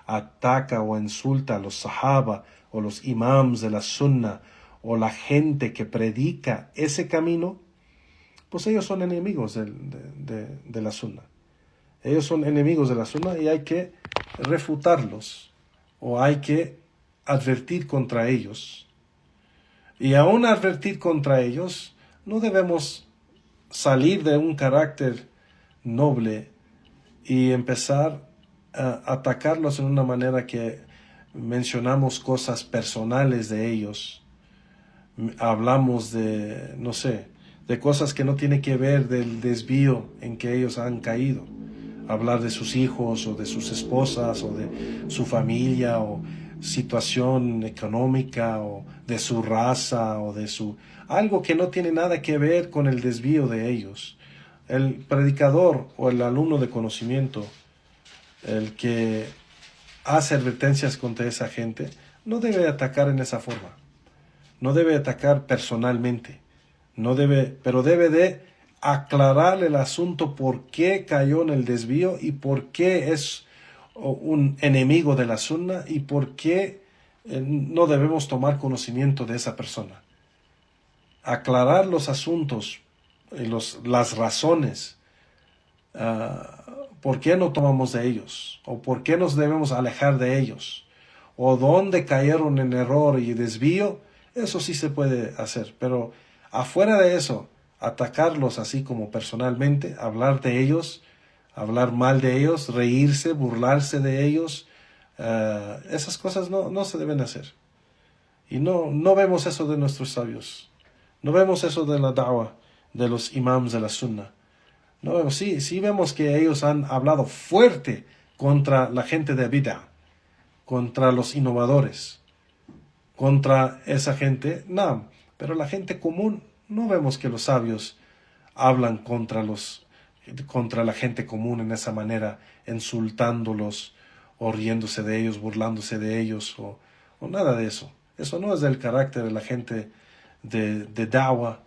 ataca o insulta a los Sahaba o los imams de la Sunnah o la gente que predica ese camino, pues ellos son enemigos de la Sunnah. Ellos son enemigos de la Sunnah y hay que refutarlos o hay que advertir contra ellos. Y aún advertir contra ellos, no debemos salir de un carácter noble y empezar a atacarlos en una manera que mencionamos cosas personales de ellos. Hablamos de, no sé, de cosas que no tienen que ver del desvío en que ellos han caído. Hablar de sus hijos o de sus esposas o de su familia o situación económica o de su raza o de su... algo que no tiene nada que ver con el desvío de ellos. El predicador o el alumno de conocimiento, el que hace advertencias contra esa gente, no debe atacar en esa forma. No debe atacar personalmente. Pero debe de aclarar el asunto por qué cayó en el desvío y por qué es un enemigo de la Sunnah y por qué no debemos tomar conocimiento de esa persona. Aclarar los asuntos y las razones por qué no tomamos de ellos o por qué nos debemos alejar de ellos o dónde cayeron en error y desvío, eso sí se puede hacer, pero afuera de eso, atacarlos así como personalmente, hablar de ellos, hablar mal de ellos, reírse, burlarse de ellos, esas cosas no se deben hacer. Y no vemos eso de nuestros sabios. No vemos eso de la da'wah, de los imams de la Sunnah. No vemos, sí vemos que ellos han hablado fuerte contra la gente de bid'ah, contra los innovadores, contra esa gente, no, pero la gente común, no vemos que los sabios hablan contra la gente común en esa manera, insultándolos o riéndose de ellos, burlándose de ellos o nada de eso. Eso no es del carácter de la gente de da'wah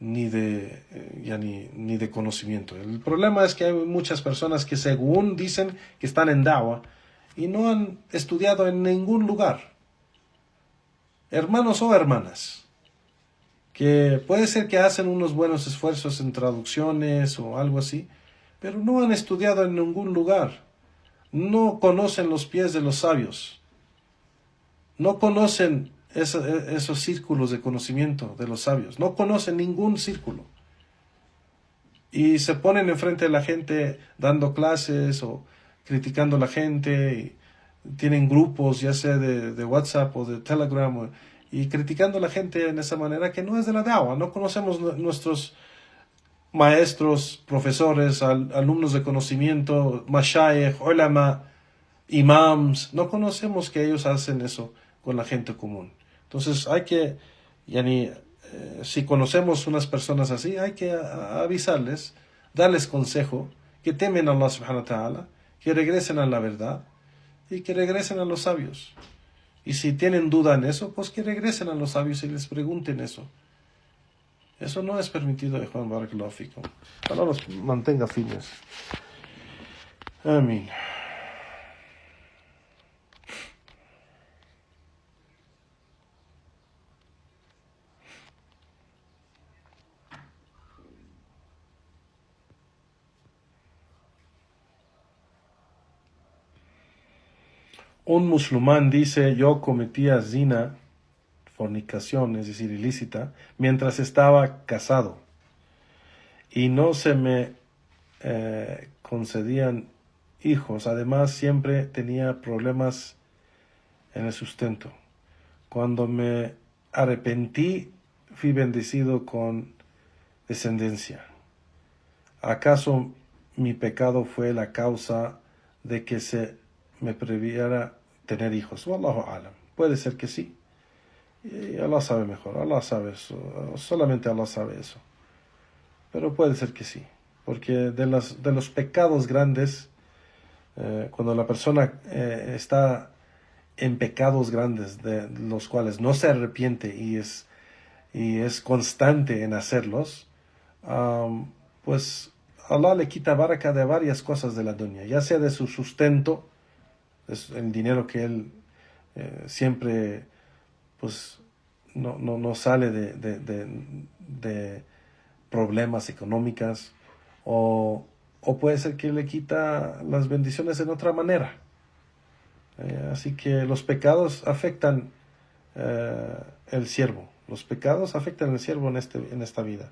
ni de conocimiento. El problema es que hay muchas personas que según dicen que están en da'wah y no han estudiado en ningún lugar. Hermanos o hermanas, que puede ser que hacen unos buenos esfuerzos en traducciones o algo así, pero no han estudiado en ningún lugar. No conocen los pies de los sabios. No conocen esos círculos de conocimiento de los sabios. No conocen ningún círculo. Y se ponen enfrente de la gente dando clases o criticando a la gente. Y tienen grupos, ya sea de WhatsApp o de Telegram, y criticando a la gente en esa manera que no es de la da'wah. No conocemos nuestros maestros, profesores, alumnos de conocimiento, mashayikh, ulama, imams. No conocemos que ellos hacen eso con la gente común. Entonces hay que, si conocemos unas personas así, hay que avisarles, darles consejo, que temen a Allah subhanahu wa ta'ala, que regresen a la verdad y que regresen a los sabios. Y si tienen duda en eso, pues que regresen a los sabios y les pregunten eso. Eso no es permitido, Juan Barakallahu fikum. Allah los mantenga firmes. Amén. un musulmán dice: yo cometía zina, fornicación, es decir, ilícita, mientras estaba casado, y no se me concedían hijos. Además, siempre tenía problemas en el sustento. Cuando me arrepentí, fui bendecido con descendencia. ¿Acaso mi pecado fue la causa de que se me prohibiera tener hijos? Wallahu alam. Puede ser que sí. Y Allah sabe mejor. Allah sabe eso. Solamente Allah sabe eso. Pero puede ser que sí. Porque de los pecados grandes, cuando la persona está en pecados grandes de los cuales no se arrepiente y es constante en hacerlos, pues Allah le quita baraka de varias cosas de la dunya, ya sea de su sustento, es el dinero que él siempre pues no sale de problemas económicas, o puede ser que le quita las bendiciones en otra manera. Así que los pecados afectan el siervo. Los pecados afectan al siervo en esta vida.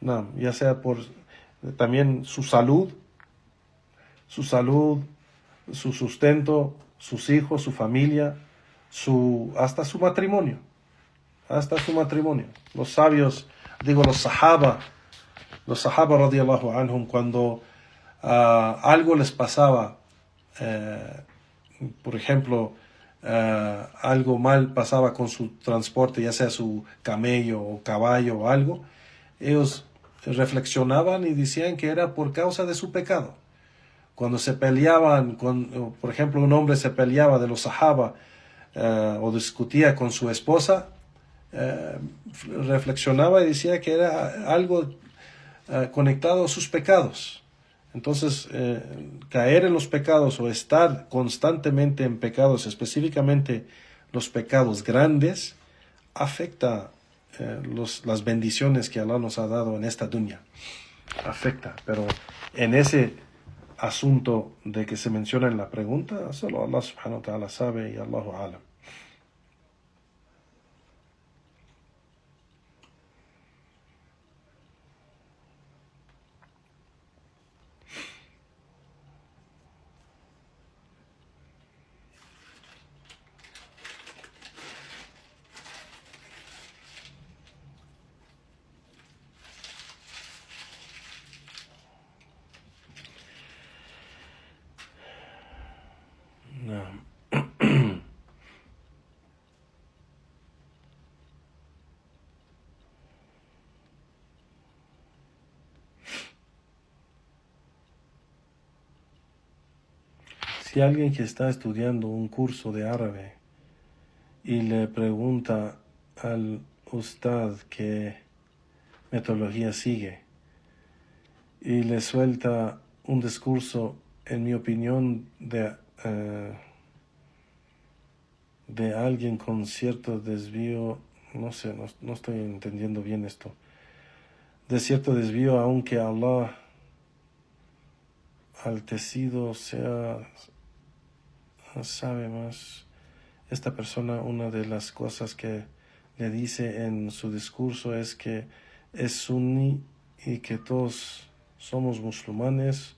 No, ya sea por también su salud, su sustento, sus hijos, su familia, hasta su matrimonio. Los sabios, los sahaba radiyallahu anhum, cuando algo les pasaba, por ejemplo, algo mal pasaba con su transporte, ya sea su camello o caballo o algo, ellos reflexionaban y decían que era por causa de su pecado. Cuando se peleaban, por ejemplo, un hombre se peleaba de los sahaba o discutía con su esposa, reflexionaba y decía que era algo conectado a sus pecados. Entonces, caer en los pecados o estar constantemente en pecados, específicamente los pecados grandes, afecta las bendiciones que Allah nos ha dado en esta dunya. Afecta, pero en ese asunto de que se menciona en la pregunta, solo Allah subhanahu wa ta'ala sabe, y Allahu alam. No. Si alguien que está estudiando un curso de árabe y le pregunta al ustad qué metodología sigue y le suelta un discurso, en mi opinión, de alguien con cierto desvío, no sé, no estoy entendiendo bien esto, de cierto desvío, aunque Allah altecido sabe más. Esta persona, una de las cosas que le dice en su discurso es que es suní y que todos somos musulmanes.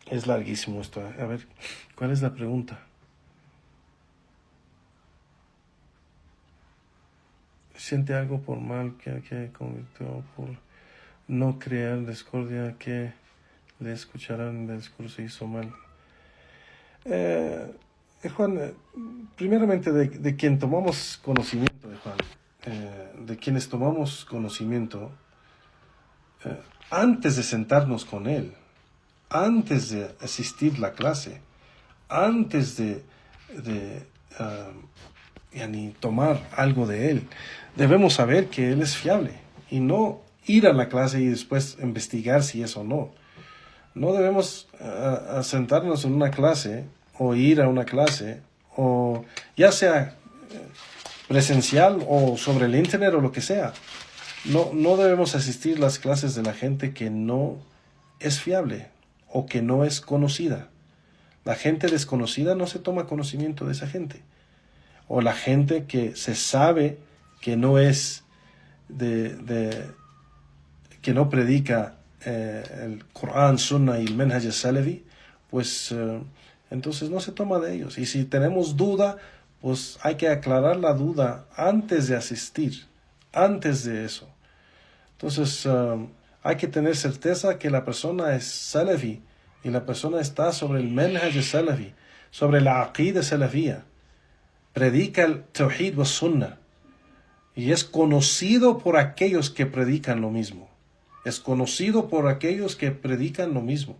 Es larguísimo esto. A ver, ¿cuál es la pregunta? Siente algo por mal que cometió, por no crear discordia, que le escucharán el discurso hizo mal. Juan, primeramente de quien tomamos conocimiento, Juan, de quienes tomamos conocimiento, antes de sentarnos con él, antes de asistir la clase, antes de tomar algo de él, debemos saber que él es fiable y no ir a la clase y después investigar si es o no. No debemos sentarnos en una clase o ir a una clase, o ya sea presencial o sobre el internet o lo que sea. No debemos asistir a las clases de la gente que no es fiable. o que no es conocida. La gente desconocida no se toma conocimiento de esa gente. O la gente que se sabe que no es que no predica el Corán, Sunna y el Manhaj Salafi, pues entonces no se toma de ellos. Y si tenemos duda, pues hay que aclarar la duda antes de asistir, antes de eso. Entonces hay que tener certeza que la persona es Salafi y la persona está sobre el Manhaj Salafi, sobre la Aqida Salafiyya. Predica el Tawhid wa Sunnah y es conocido por aquellos que predican lo mismo. Es conocido por aquellos que predican lo mismo.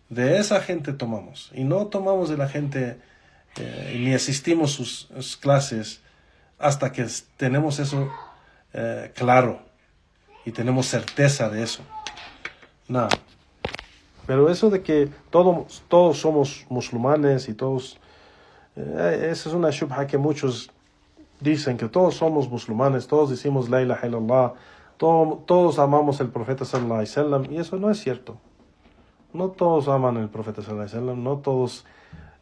De esa gente tomamos. Y no tomamos de la gente ni asistimos sus clases hasta que tenemos eso claro y tenemos certeza de eso. Nada. Pero eso de que todos somos musulmanes y todos... esa es una shubha que muchos dicen, que todos somos musulmanes, todos decimos la ilaha illallah, todos amamos al profeta sallallahu alaihi wasallam, y eso no es cierto. No todos aman al profeta sallallahu alaihi wasallam, no todos,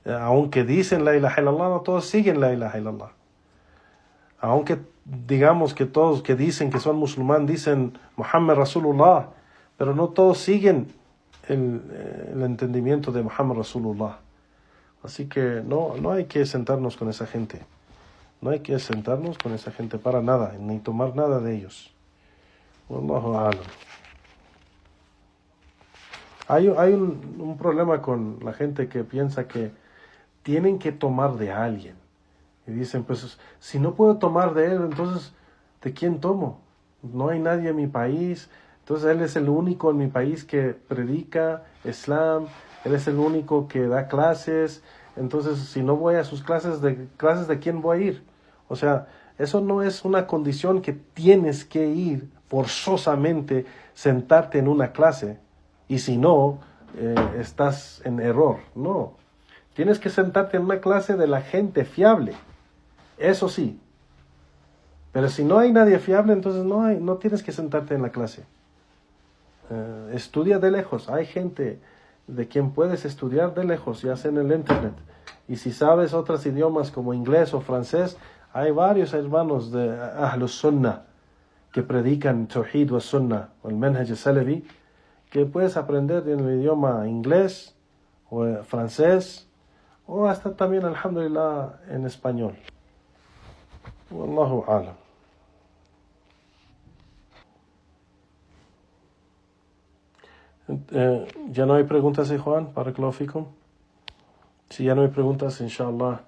aunque dicen la ilaha illallah, no todos siguen la ilaha illallah. Aunque digamos que todos que dicen que son musulmanes dicen Muhammad Rasulullah, pero no todos siguen el entendimiento de Muhammad Rasulullah. Así que no hay que sentarnos con esa gente. No hay que sentarnos con esa gente para nada, ni tomar nada de ellos. Wallahu a'lam. Hay un problema con la gente que piensa que tienen que tomar de alguien. Y dicen, pues, si no puedo tomar de él, entonces, ¿de quién tomo? No hay nadie en mi país. Entonces, él es el único en mi país que predica Islam. Él es el único que da clases. Entonces, si no voy a sus clases, ¿de quién voy a ir? O sea, eso no es una condición que tienes que ir forzosamente, sentarte en una clase. Y si no, estás en error. No. Tienes que sentarte en una clase de la gente fiable. Eso sí. Pero si no hay nadie fiable, entonces no tienes que sentarte en la clase. Estudia de lejos. Hay gente de quien puedes estudiar de lejos, ya sea en el internet. Y si sabes otros idiomas como inglés o francés, hay varios hermanos de Ahlus Sunnah que predican Tawhid wa Sunnah o el Manhaj Salafi, que puedes aprender en el idioma inglés o francés o hasta también, alhamdulillah, en español. Wallahu a'lam. ¿Ya no hay preguntas, Juan? Barakallahu fikum. Si ya no hay preguntas, inshallah,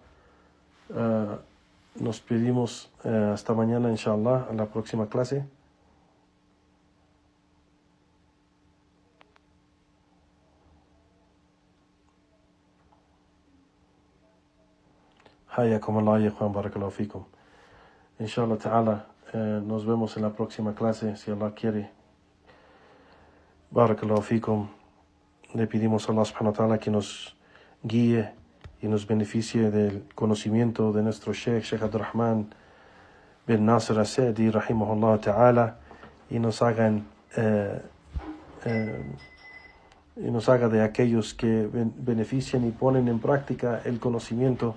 nos pedimos hasta mañana, inshallah, a la próxima clase. Hayakum Allah ya Juan, barakallahu fikum. Inshallah ta'ala, nos vemos en la próxima clase, si Allah quiere. Barakallahu fikum. Le pedimos a Allah subhanahu wa ta'ala que nos guíe y nos beneficie del conocimiento de nuestro Sheikh Abdurrahman bin Nasir As-Sa'di, rahimahullah ta'ala, y nos haga de aquellos que benefician y ponen en práctica el conocimiento.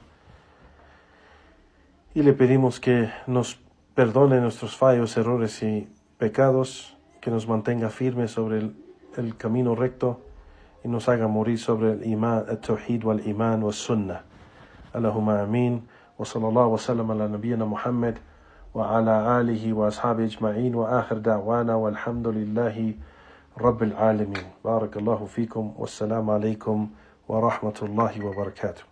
Y le pedimos que nos perdone nuestros fallos, errores y pecados, que nos mantenga firmes sobre el camino recto y nos haga morir sobre el iman, el tawhid wal iman wal sunnah. Allahumma amin. Wa sallallahu wa sallam ala nabiyyina Muhammad wa ala alihi wa ashabihi ajma'in wa akhir da'wana walhamdulillahi rabbil alamin. Barakallahu fikum. Wassalamu alaikum wa rahmatullahi wa barakatuh.